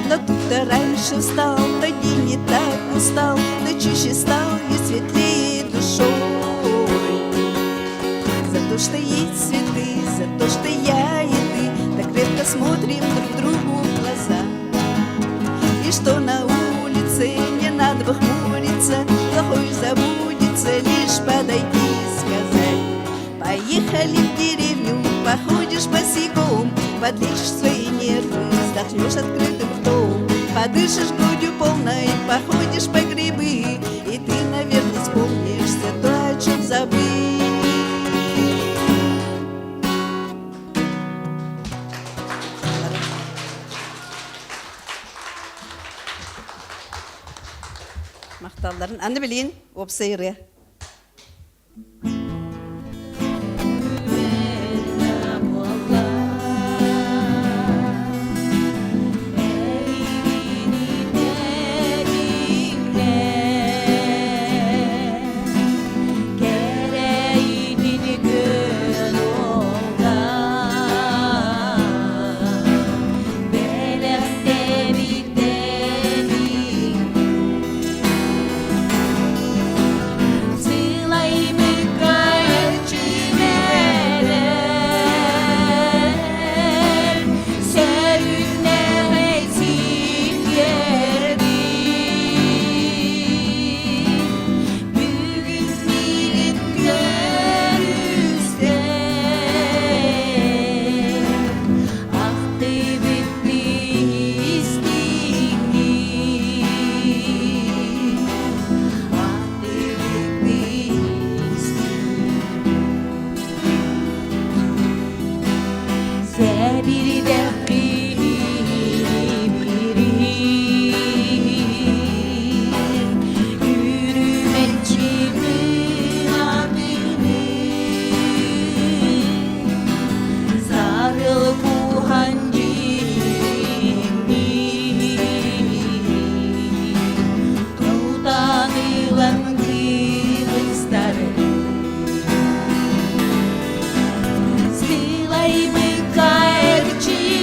Но тут-то раньше встал, тоді не так устал, да чище стал и светлее душой. За то, что есть цветы, за то, что я и ты так крепко посмотрим друг другу в глаза. И что на улице не надо бы хмуриться, плохой забудется, лишь подойти и сказать: поехали в деревню, походишь босиком, подлечишь свои нервы, вздохнешь открытым ртом, подышишь грудью полной, походишь по грибы, и ты, наверное, вспомнишь все то, о чем забыл. Мақтауларын аны білейін, опсайыры. Стилай мы кайрчи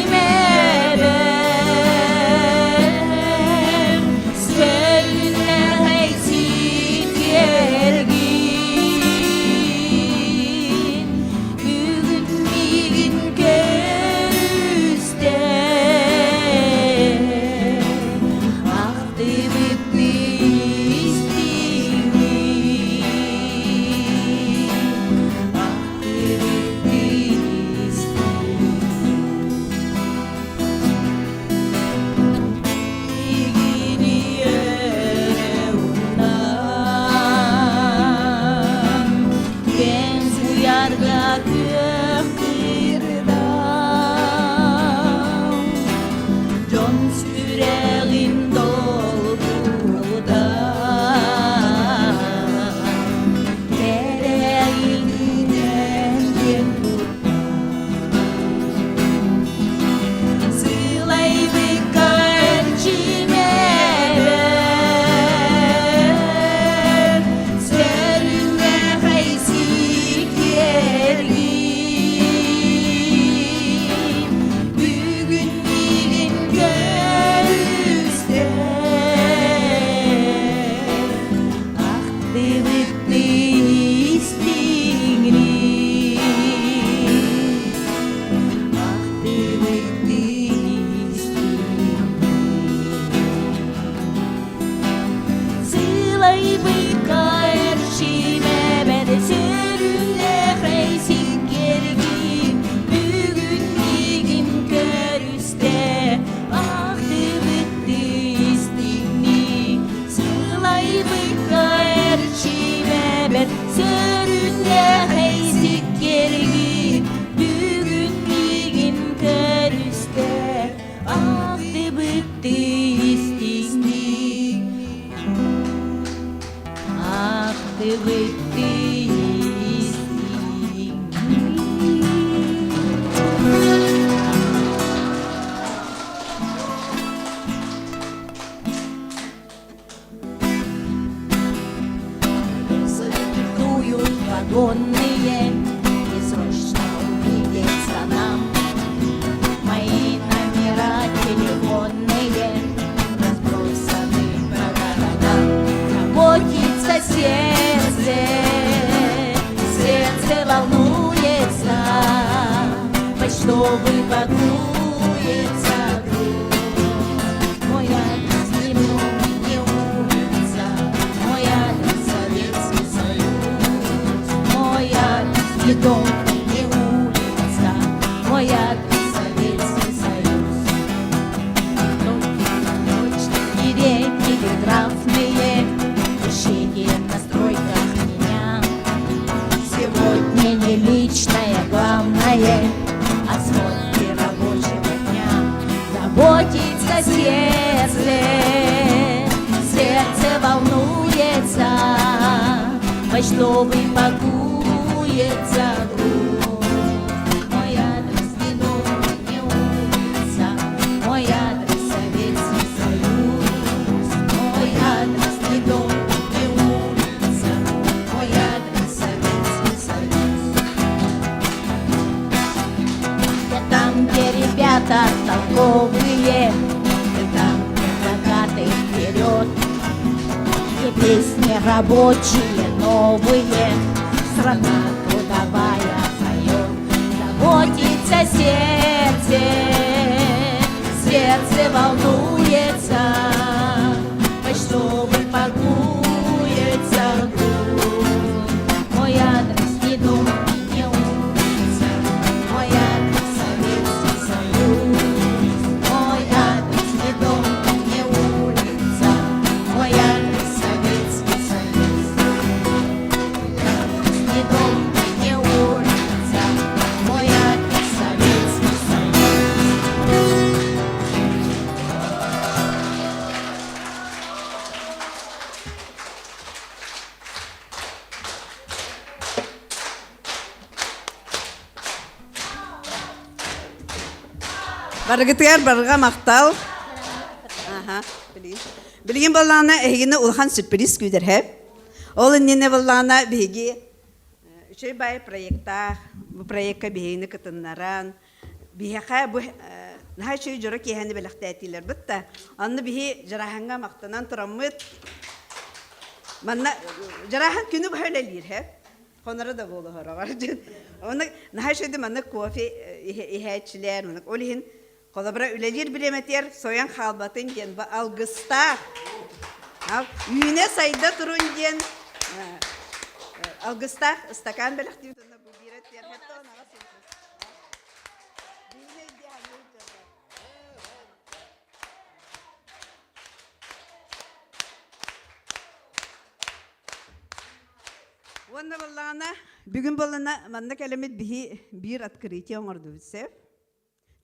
дом, не улица, мой адрес Советский Союз. Ночь, деревни телеграфные, решение на стройках меня. Сегодня не личное, главное о сводке рабочего дня. Заботится сердце, сердце волнуется, почтовый пакуется груз. Мой адрес не дом, не улица, мой адрес Советский Союз. Мой адрес не дом, не улица, мой адрес Советский Союз. Я там, где ребята толковые, и там, где плакаты вперед, и песни рабочие новые, страна трудовая поет. Заботится сердце, сердце волнуется, почтовый пакуется груз. Мой адрес не дом, не улица, мой адрес Советский Союз. Мой адрес не дом, не улица, мой адрес Советский Союз. Не дом, не улица, мой адрес Советский Союз. Баргытыгар барга мактал. Билген баллана эгине улхан сюрприз күдерһеп. Ол инне баллана биги үчөй бай проектта, бу проектка бигине кытыннаран, бияха бу нахай чөй жора кехени белектетилер битта. Анны биги жараханга мактанан тураммыт. Манна жарахан күнү бөлелир хеп. Конора да болу хорагар. Оны нахай чөйдө манна кофе ихечилер, мана олихин Kolabra ülelir bilemeter soyan halbatın gen ba algısta. Al yüne sayda turun gen algısta stakan belakti utunda bu biret yer hatta ona nasıl. Yüne diye anlayacağız. Ванна баллана бүгүн баллана манна келемет bir открытие оңорду бисеп.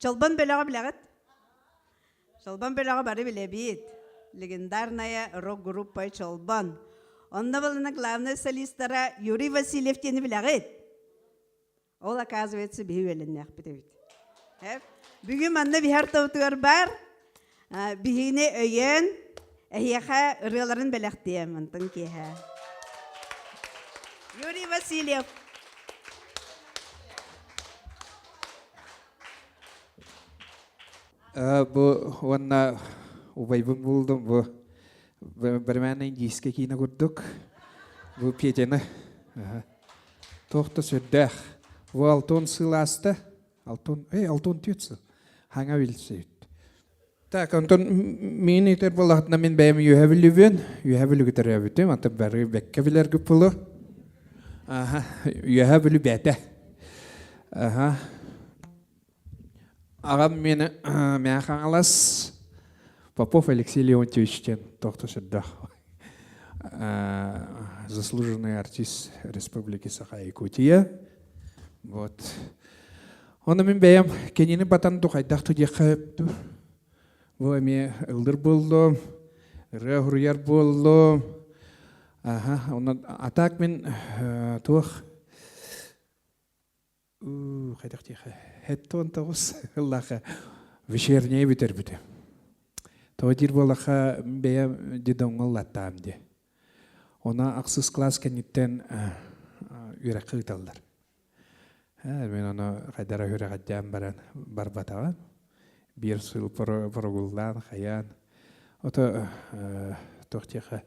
Чалбан белага билегет. Чалбан белага бары билебит. Легендарная рок-группа Чалбан. Онда баллана главный солистара Юрий Васильев тени билегет. Ол оказывается бивеленнек битебит. Бүгүн манна бихар тавтугар бар. Бихине өйен эхияха ырыларын белектием антын кеха. Юрий Васильев. Bu wanna ubaybun buldum bu bermenen giske kina gurduk bu pietene tohta söddeh bu altın sılasta altın tütsü hanga vilseyt tak onton mini ter bolat namin bem you have live terabite anta bari bekkaviler gupulu you have live bete Ağam meni meğanlas Попов Алексей Леонтьевич тоқты сюда. Заслуженный артист Республики Саха-Якутия. Вот. Он мен бәем кенені батан тұқайдақты декіп. Бұл әме ұлдыр болдым, рәғұрияр болдым. Оны атак мен тұқ. Қайдақ дейқі. Хәтті он тауыз Аллаха вечернее бітер біті. Тоодир болаха бәем дедоңыл латтам де. Она ақсыз класс кәнеттен үйрек қығыталдар. Мен оны қайдара үйрек әдден бар батаған. Bir сыл прогулдан қаян. Ота тоқтеға.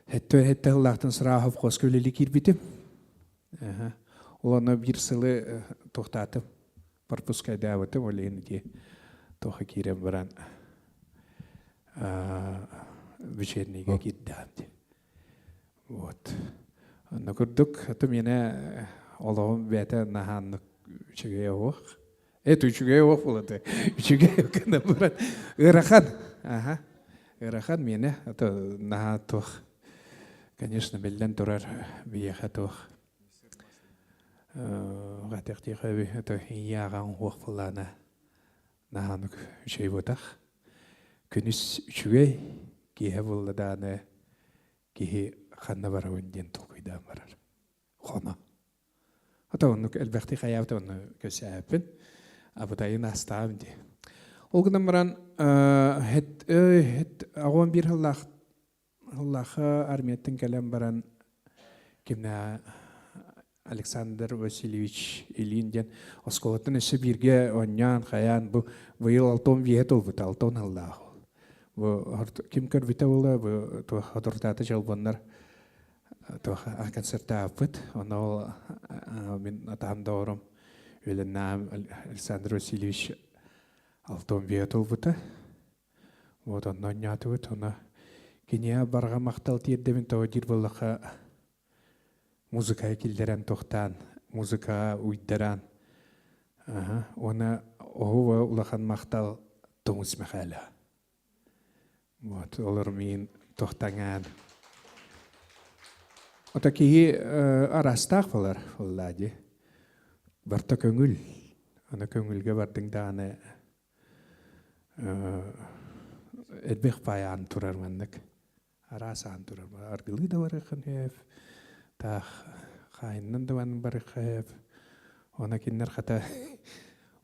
Хәтті Аллахтың сұрағып қос көлелі кербетім. Оны bir сылы тоқтатып. Пропускайда аватым, олейін де тоқы керем баран. Вечернейге киддам. Вот. Аны көрдік, аты мені Олоғын бәті наханны үшіге оқ. Үшіге оқ болады. Үшіге өкінді бұрат. Ырахан. Ырахан мені. Наха тоқ. Конечно, белден тұрар бияға тоқ. Ғатеқті қөбі. Ияған оқ болана. Наханны үшей бұтақ. Күніс үшіге кейі болданы. Кейі қанна бара өнден тұлқыйдан барар. Қона. Ата оны әлбәқті қаяуды оны көсәпін. Абыдайын астағым де. Ол күнім баран ағуан бір ғыллақы армияттың кәлем баран кемна Александр Васильевич Ильинден осколатын өсі бірге оннян қаян бұйыл алтон виет ол бұт, алтон ғыллағы. Кем көрбіті олы ғадыртаты жалбонлар концертта апыт. Оны ол мен атамда орым өліннам Александр Васильевич алтон виет ол бұты. Онын наты бұт. Оны кене барға мақтал тиеддемін тоғадир болыққа музыкаға келдерен тоқтан, музыкаға уйдыран. Оны оғы ұлақан мақтал тоңыз мәқәлі. Олар мен тоқтаңан. Ота кейі арастақ болар, олады. Барта көңіл. Ана көңілге бардың дағаны әлбек баян тұрар мәндік. Арасан тұрар. Арғылы да бары қынып. Тақ қайынның да бары қайып. Она кеннер қата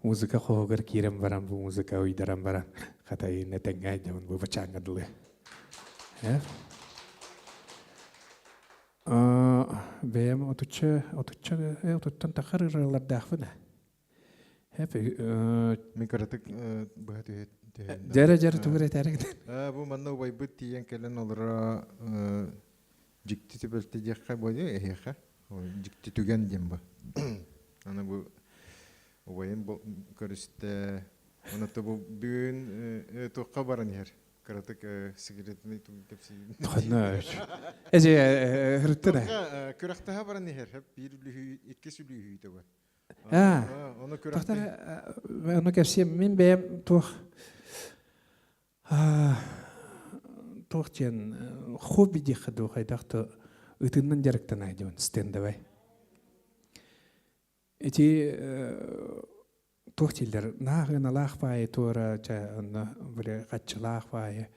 музыка қоғыр керем барам, бұл музыка ойдарам барам. Қата үйіне тәңгай демін, бұл бачаңғадылы. Бәйім отуттан тақыр ұралар дақвына. Мен көретік бұғат Жәрі түгірі тәрігден. Бұл манна ұбайбыт тиен кәлін олыра жікті түбілті деққа бойы әйеқа. Жікті түген дем ба. Ана бұл ұбайын көрісті. Онатты бұл бүгін тұққа баран ер. Көретік сигаретіні түгі кепсейін. Тұқына әже хүрттіні. Көріқтіға баран ер. Bir үлі etkes үлі үйді ба. Оны Тоқтар, көріқті. оны кәпсем, мен бәйім тоқ жен хобби деқі доқайдақты үтіннің жарықтан айдыуын стенді бай. Эти тоқ желдер нағын алақ байы туыра, біле қатшылақ байы.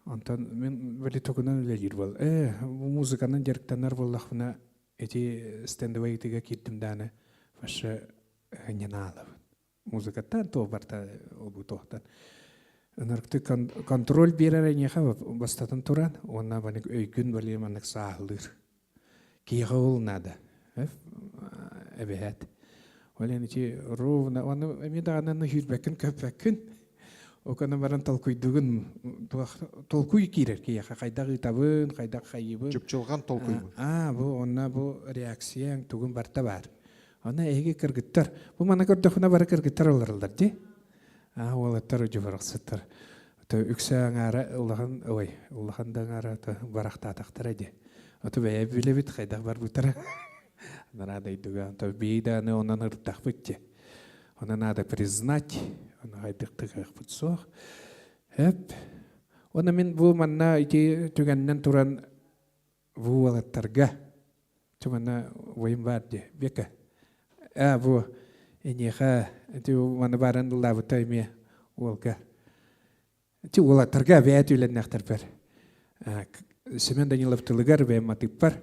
Антон, мен біле тоқынан өлі жер бол. Музыканың жарықтанар болдақына эти стенді бай етіге кеттім дәні. Ваша генералов. Музыкаттан то барта обу тохтан. Наркты контроль берер неха бастатан туран. Онна баник өйкүн бали манык сахылыр. Киғыл нада. Эбет. Олен ичи ровно. Оны эмидағанан хүрбәкін көпбәкін. Окана баран толкуйдугун толкуй кирер кияха кайдагы табын, кайдаг хайыбын. Жүпчылған толкуй бұл. Бу онна бу реакцияң тугун барта бар. Она эге кыргыттар. Бу мана көрдөкүнө бары кыргыттар оларлар, ди? Олаттар үжі барақсыттар. Үксәң ара улахан, ой, улахандан ара барақта атақтар әде. Оты бәйе біле біт, қайдақ бар бұтара. Нарада идуға, бейданы онан ұрттақ бітте. Оны надо признать, оны қайдықтық бұт соқ. Оны мен бұл манна ити түгеннен тұран бұл олаттарға. Чумана ойым бар де, бека. Бұл энеха, маны барын лабытай ме олға. Олаттарға бәйт үйленнәқтір бір. Семен Данилов тылығар бәйм матып бар.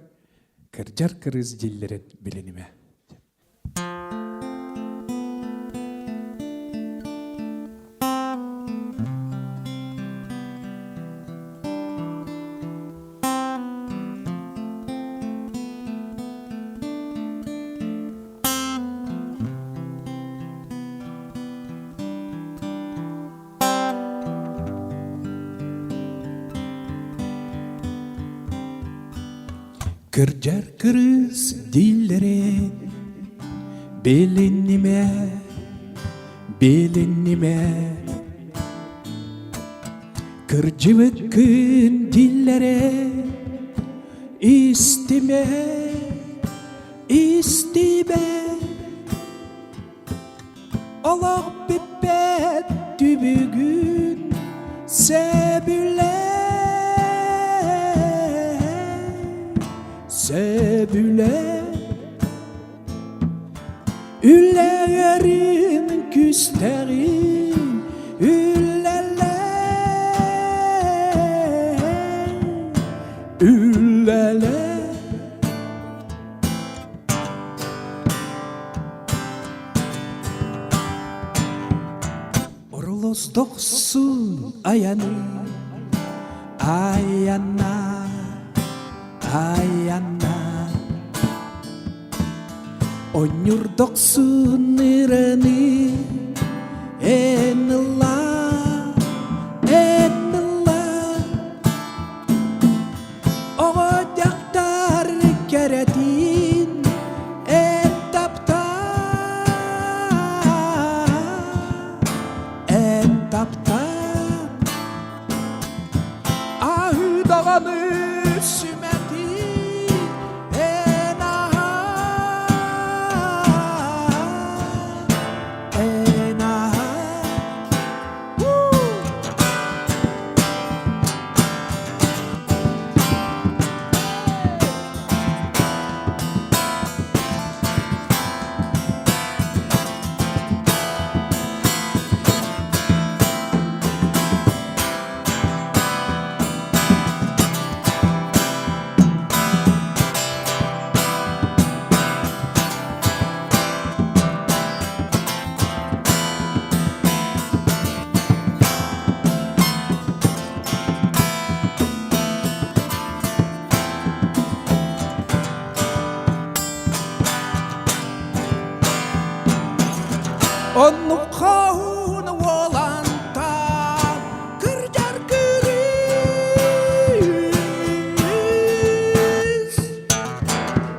Кіржар кіріз делдерін біленіме. Kırcar kırız dillere belenime Kırcıvıkın dillere isteme istime Allah bippet dübügün sebüle Üllerin küsterin üllele Orlos doksun ayana Onyur doksun ireni enela Oğodaktar keretin entapta Ahı dağını sümeti Onu kahunu olanta kırcar kırız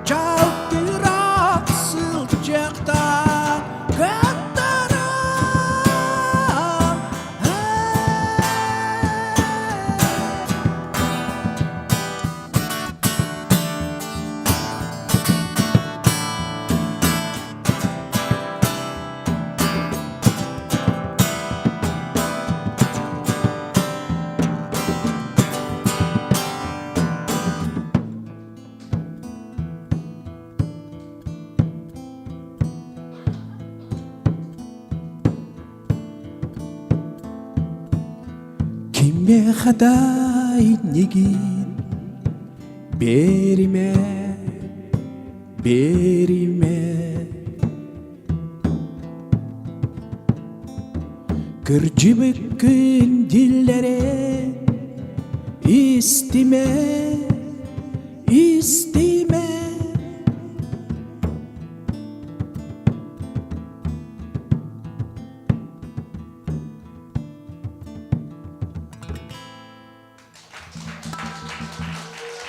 Çavdırak sılcakta kattara Kime haday negin berime Kırcımıkın dillere istime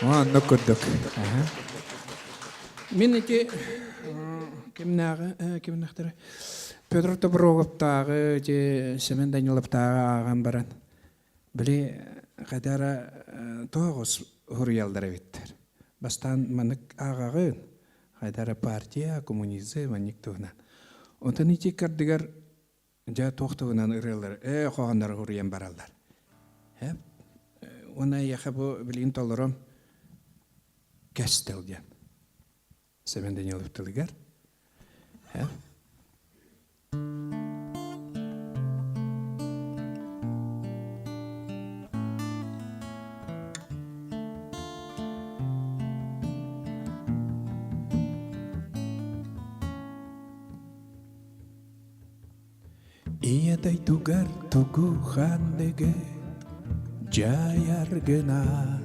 Onu kurduk. Miniki kimnaqtara Петр Доброговтагы же Семен Даниловтагы аган баран. Биле кадара тогуз хурьялдары биттер. Бастан манык агагы кадара партия коммунизм маник тугнан. Онтан ичи кардыгар жа токтугунан ырылар. Хогандар хурьян баралдар. Она яхабу билин толором Кестелген. Семен Даниловтагы. Iya day tugar tuguhan dege jayar gena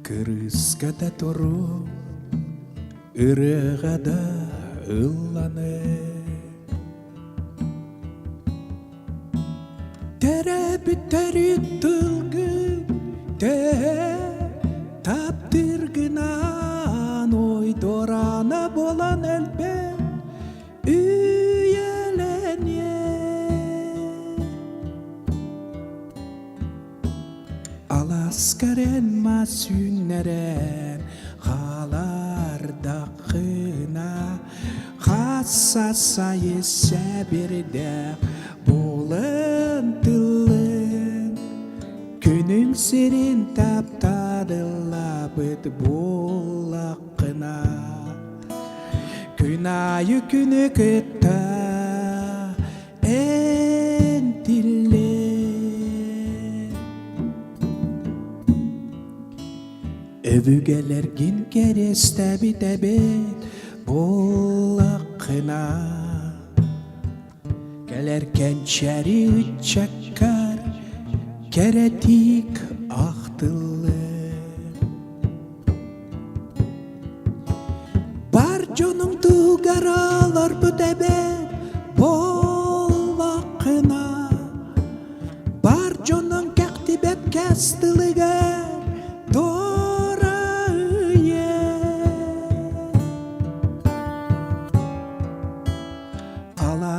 kırız kata toru ırıgada ıllane terebiteri tılgı te taptırgınan oydorana bolan elbet Alaskaren masüneren halarda Хасасайы сәбірді болынтылын Күнің сирен таптадылабыд болаққына Күн айы күні күтті әнтілі Өвігелерген кересті бітәбет болаққына Келер кәнчәрі үтчәккар Керетик ақтылы Бар жоның туғаралар бүтәбет болаққына Бар жоның кәқтібет кәстілігер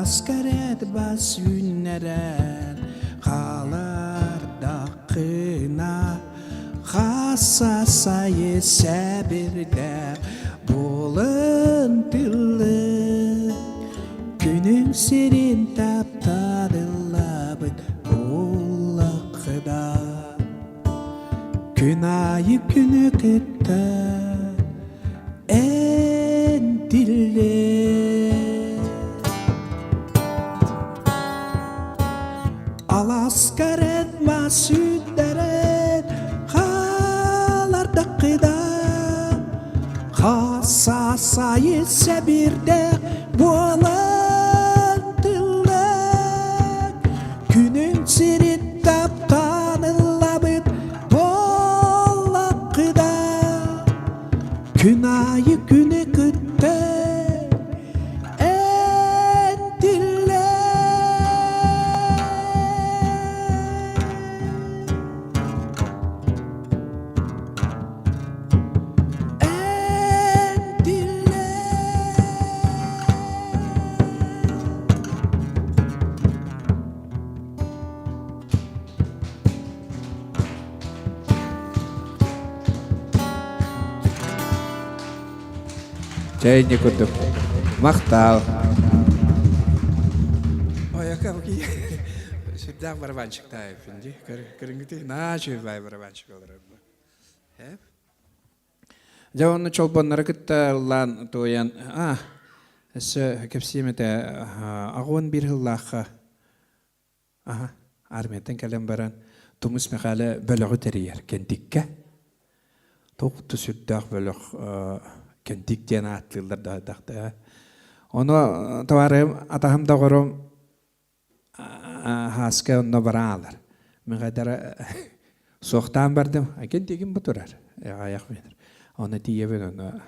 Askeret bas üneren Kalar daqına Hassasayı səbirdə Bolıntılı Günün serin taptadılabıd Bolaqıda Gün ayı günü kıtta Endilli Alaskaret masüdderet Kalar daqıda Hassasayı səbirdə Bolantılıq Günün sirin taptanılabıd Bolaqıda Gün ayı günü kıttı Чайник курдук. Мақтал. Ой, яка баки. Сюда барабанчик тайып инде. Кырынгыты начай барабанчик олар. Жауны чолбоннары кытталан тоян. Эссе кепсимете агон бир хыллахка. Армияттан калем баран тумус мекале бөлөгү терьер кентикке. Токту сүддак бөлөг кентик ден атлылар дағды. Оны таварым атахымда qorом хаска онно баралар. Мен қайдара соқтан бардым. Кентигім бұтырар. Аяқ менер. Оны тиебен оны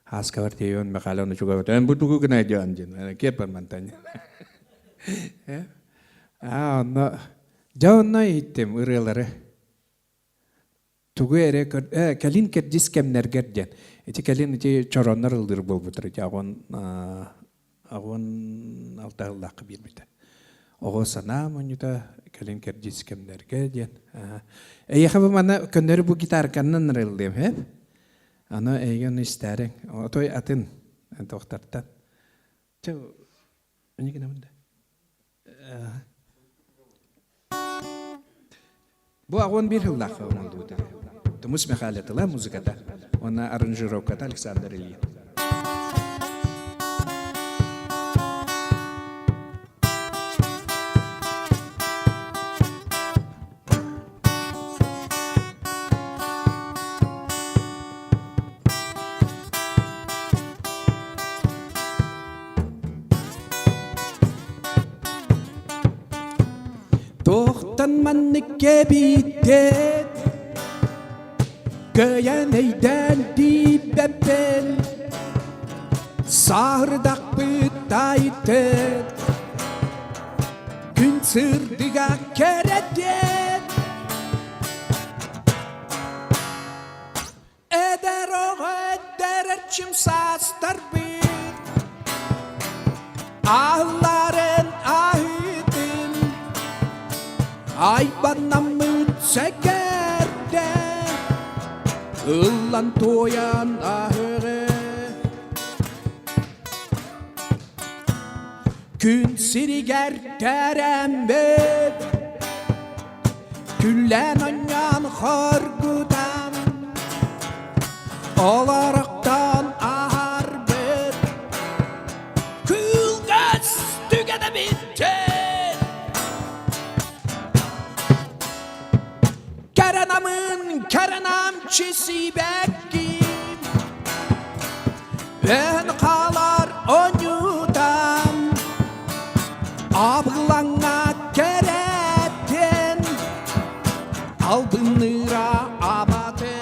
хаска бар тиебен мақалы оны жүгі өтен бұтығы күн айдыған ден. Кеп бармантан. Оны жауынна еттім ұрылары. Тугу эре калин кердис кемнергер ден. Эти калин эти чороннар ылдыр бол бутыр. Агон алтагыллакы бирбите. Ого сана монюта калин кердис кемнергер ден. Эйхабы мана көндөрү бу гитар каннан рылдым, хэ? Аны эйген истәрен. Отой атын токтартан. Чо эниге намында. Бу агон бир хыллакы болду. Тумус мехалетла музыката. Она аранжировка Александр Ильин. Tohtan mannikke bitti. Göyen eyden dibben Sağırdak büttaydı Gün sırdıga kereden Eder o eder çim sastar bir Ahların ahidin Ay bana mütsekerden Illan toyan ahire Gün siriger terembet Küllen onyan horgudan Olaraktan ahar bet Kül göz tügede bitti Kerenamın çisi bekkim Ben kalar onyudan Abılana keretten Albınıra abaten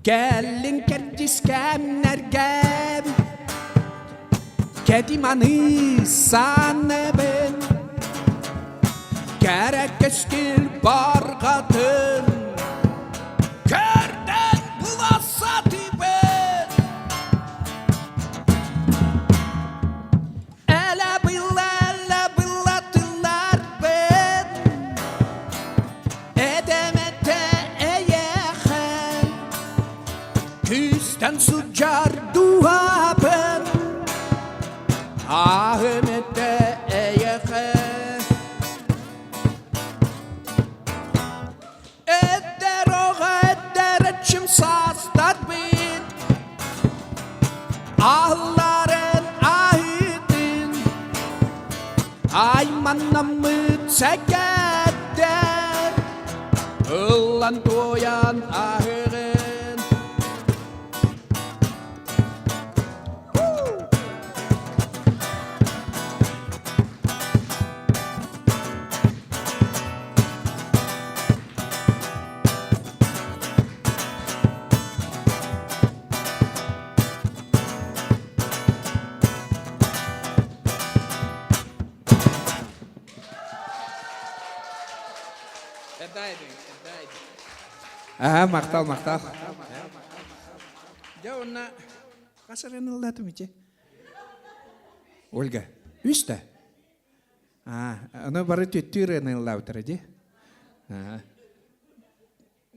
Gelin kercis kemnergem Kedimanı sanne ben Gerek eşkil bargatın Körden bulasatı ben Ele bıllatılar ben Edemete eyeken Küsten sucar duhapen Ahmette eyeken Eder oğa eder içim sastar bin Ahların ahidin Aymanamı çekeder Ulan doyan ahirin Maqtal. Ya ona kasarın ıldatım içe. Olga, üstte. Ona barı tüttüren ıldatır edi.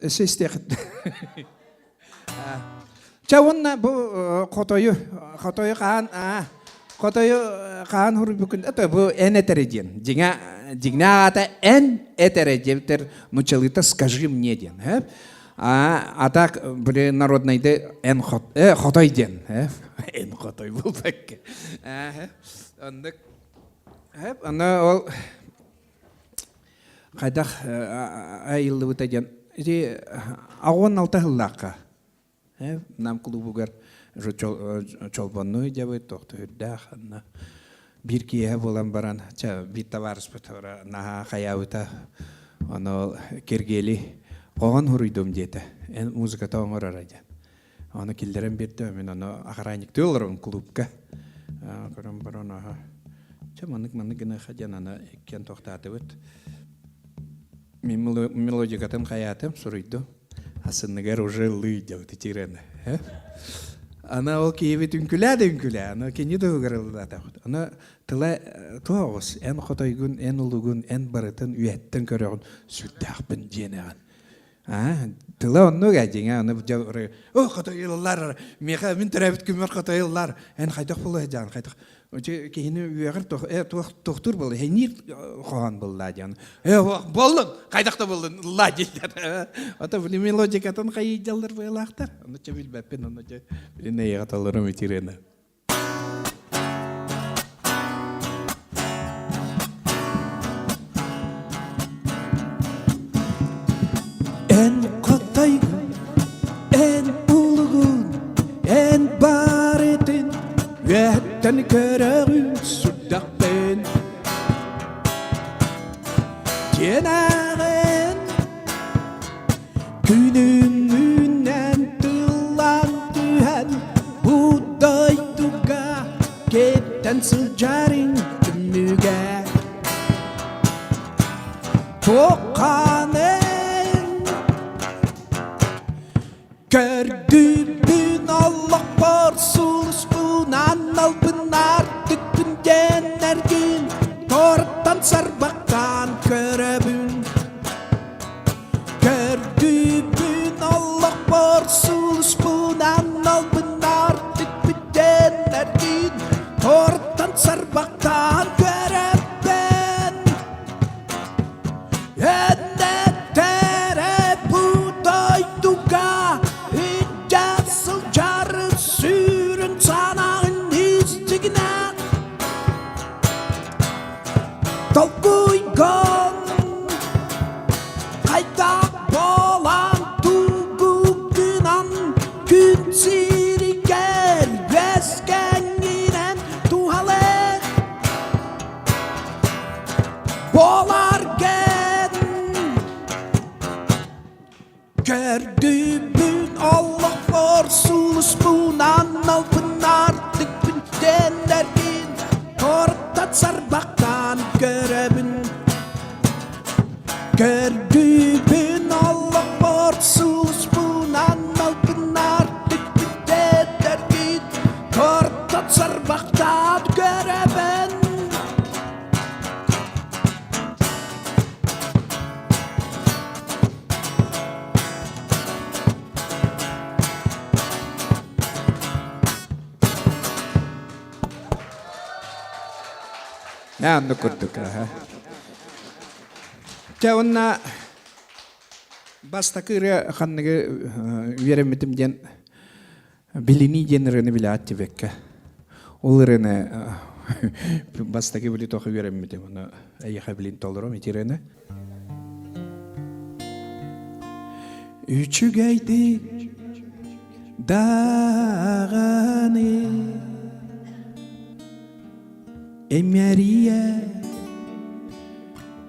Sestek. Ya ona bu kotoyu kan huru bukun atau bu en этереден. Jingna ata en этереден началita скажи мне ден. А так были народные en хотойден. En хотой был так. Ана ол қайдақ айылды өтеден. Ағуан алты хыллаққа. Нам клубугар чолбонной дебет тоқты үрдәқ. Bir kiye bulan baran, bir tavarız betora, naha kayauta, onu kirgeli, koğan huruydum diyete, en müzika tağın orarajan. Onu kildiren bir de, ben onu akaraynik diyorlarım klubka. Karam baran aha, manık gene hajan ana ken toxtatı öt. Melodikatan kayatım suruydu, aslında уже лыдя тирен. Она окей үnkүлэ, она кенде дөгөрөлдө тагыт. Она тыла тоос, эн хотойгун, эн улугун, эн барытын үйеттен көрөгүн сүттакпын женеган. Тыла онну гадиңа, аны жагыры. О, хотойлар, меха мен терабит күмөр хотойлар. Эн кайдак боло жан, кайдак. Өчө кийини үйөгөр токтур болду. Хенир коан болду жан. Болдун, кайдакта болдун, ла дилдер. Ата бул мелодикатын кай жалдар байлактар. Аны чө билбеппин, аны чө бирине ягаталарым өтүрөнө. En kotaygun, en ulugun, en baretin, vetten körüğün sudak ben. Cenaren, günümünden tılan tühen, buday tuga, ketten sıcarin tümüge. Çok Gördüğün Allah var suluspun Annalbın artık gündenler gün Tortan sarbaktan körebün Gördüğün Allah var suluspun Annalbın artık gündenler gün Tortan sarbaktan köreben Ennetere buday duga Hüccasıl carı sürün sanağın izcigine Tolguygan Kayda bolan tuğu günan Gün siriger Veskeninen tuhale Bolar gen Gördüğün Allah var sulus annal pınar tıkpın denlergin Tortat sarbaktan görebin Gördüğün Allah var sulus annal pınar tıkpın denlergin Tortat sarbaktan görebin Ne anlıkırdık ha? Çavunna bastakırı kanlığı veremedim den bilini generini bile attı bekke. Olırını bastakı bile tohu veremedim onu ayıha bilin tolurum itirene. Üçü gaydi dağını Emeriye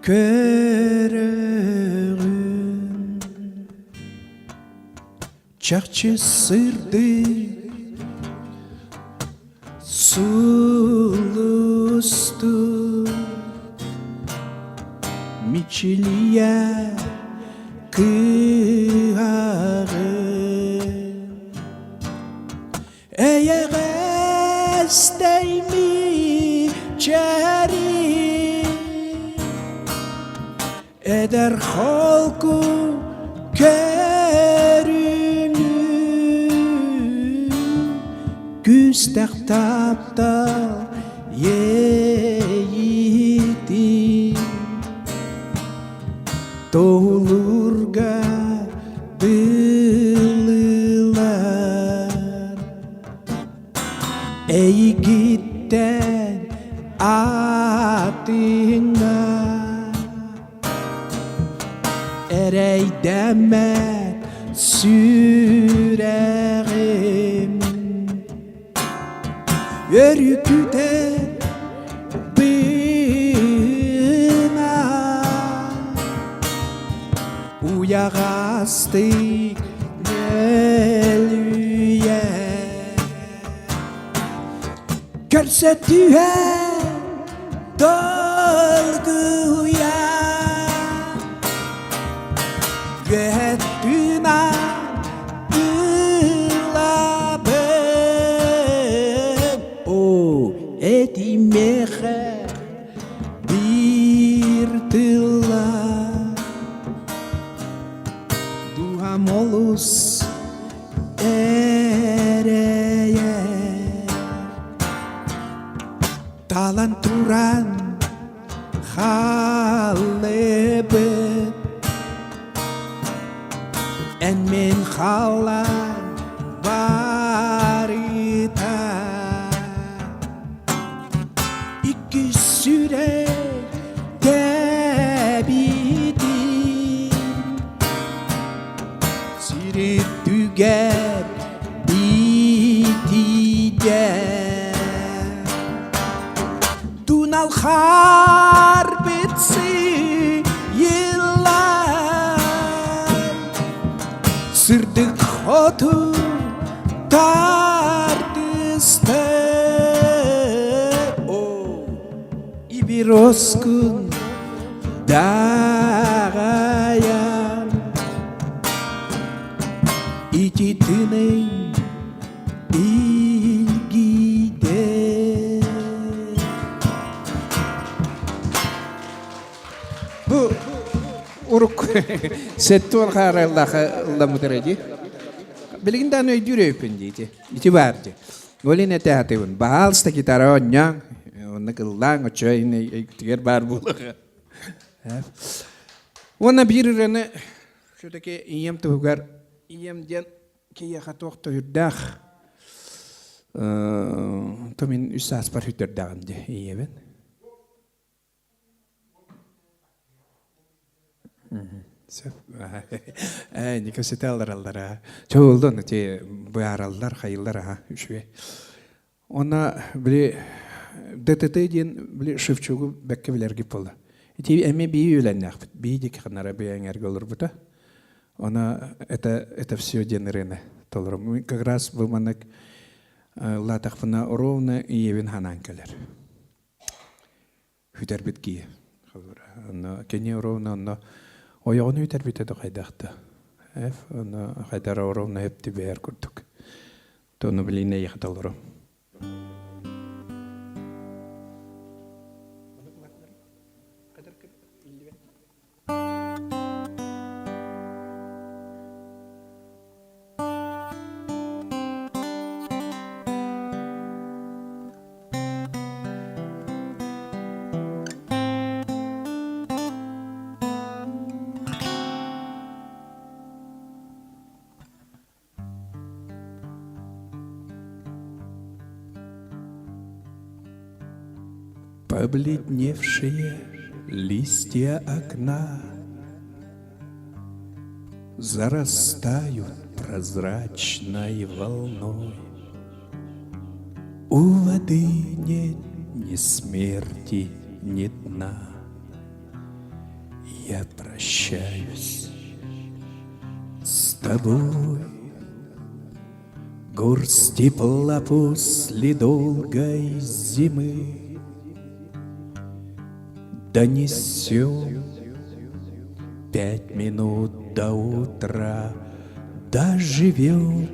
körün Çakçı sırdı sulustu Miçiliye kıharın Eğer esteymi Çeri eder halkı körünü Güstahtapta yeğidi Doğulurga dılılar Ey gitten atına Erey deme sürerim Yörüküden bina Uyağastık nelüye Görsetüyen dolguya Göğettüna ılabın O edimeğe bir tıla Duham olus ereye Talan turan halebet En men halan varita İki süre debidi Sirit tüger bitide Dunal harbetsi yıllar Sırdık otu tartıştı O bir oskun dağayan ититінің илгиде. Бұл урок сетті ол қараллақы ұлламыдыр әді. Білгінден өйдір өйпін дейді. Ити барды. Олин әті атывын. Бағалысты гитара онняң. Оны қыллаң өтшөйін өйтігер бар бұлығы. Оны біріріні шөтеке ием тұғығар иемден кейеға тоқты үрдәқ. Томин үс аспар үтірдәғынды иемін. Не көсетелдер алдар. Çoğuldun te bu arallar hayırlar ha üçü. Ona bile DTT diyen bile Şevçuk'u bekkeviler gibi oldu. Eti emme bir öğlenler. Bir dik kanara bir enerji olur bu da. Ona это все денерene толром. Мы как раз в манак латахпна ровно и евен хананкалер. Хүтер битки. Она кене ровно она Oyağını üterbite de kaydaktı. Ona kaydara oranla hep de bir kurduk. Onu biline yıkatılırım. Побледневшие листья окна зарастают прозрачной волной. У воды нет ни смерти, ни дна. Я прощаюсь с тобой. Горсть тепла после долгой зимы донесем 5 минут до утра, доживем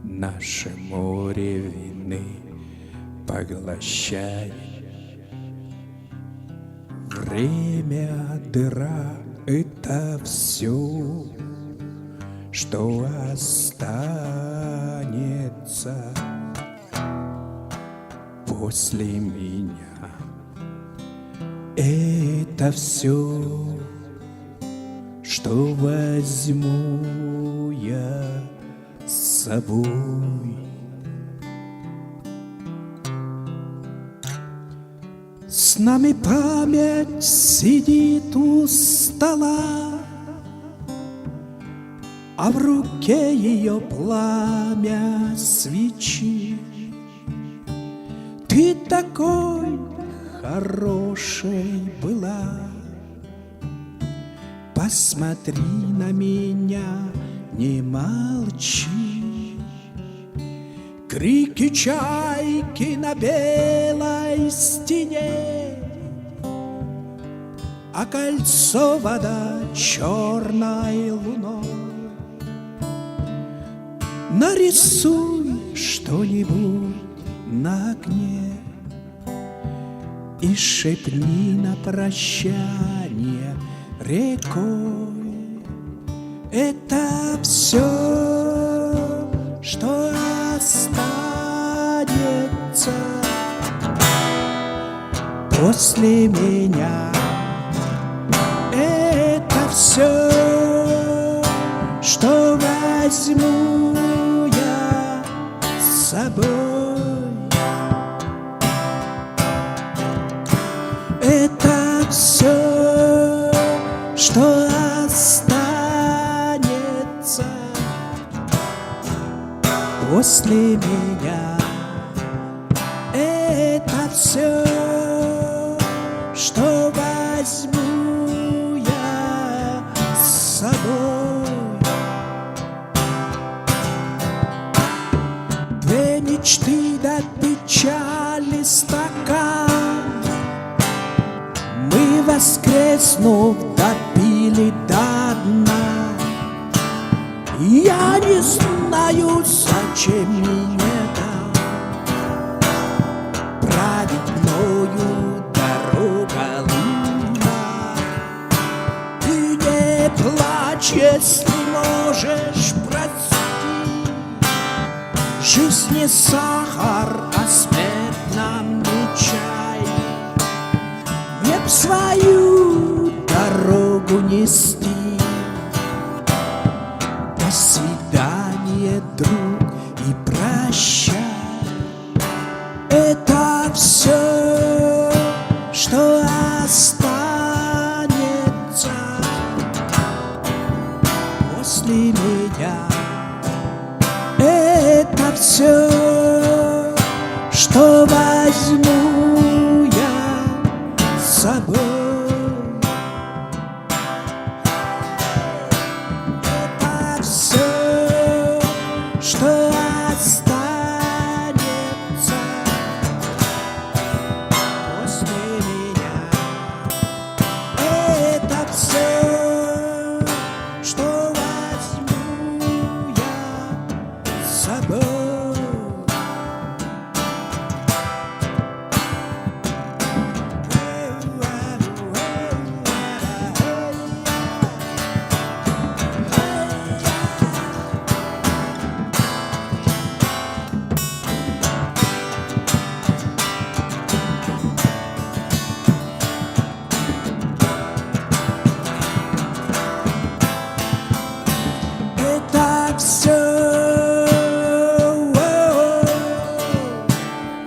наше море вины поглощает. Время дыра — это все, что останется после меня. Это все, что возьму я с собой. С нами память сидит у стола, а в руке ее пламя свечи. Ты такой хорошей была, посмотри на меня, не молчи. Крики чайки на белой стене, а кольцо вода черной луной. Нарисуй что-нибудь на окне и шепни на прощание рекой. Это все, что останется после меня. Это все, что возьму я с собой. Это все, что останется после меня. Это все, что возьму я с собой. Две мечты до печали стакан мы, воскреснув, допили до дна. И Я не знаю, зачем меня праведною дорога луна. Ты не плачь, если можешь простить. Жизнь не сахар, а смерть нам не чай. Мне б свою дорогу нести. До свидания, друг, и прощай. Это все, что останется после меня. Это все, что возьму я с собой. Это все, что останется после меня. Это все, что возьму я с собой. Это все,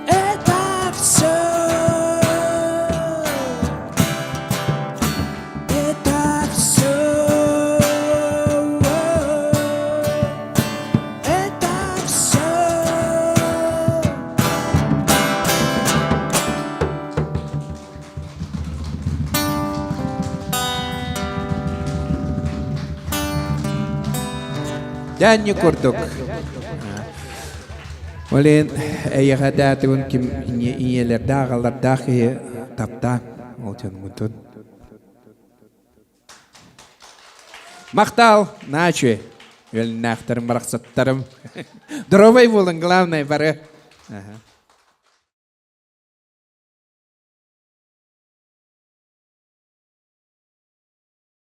это все, это все, это все. Дәнне күрдік. Олен әйеға дәтігін кім иелерді ағаларда қиы тапта. Ол жан мұтын. Мақтал, наче. Өлін нақтарым, барақсаттарым. Дұровай болын, главный бары.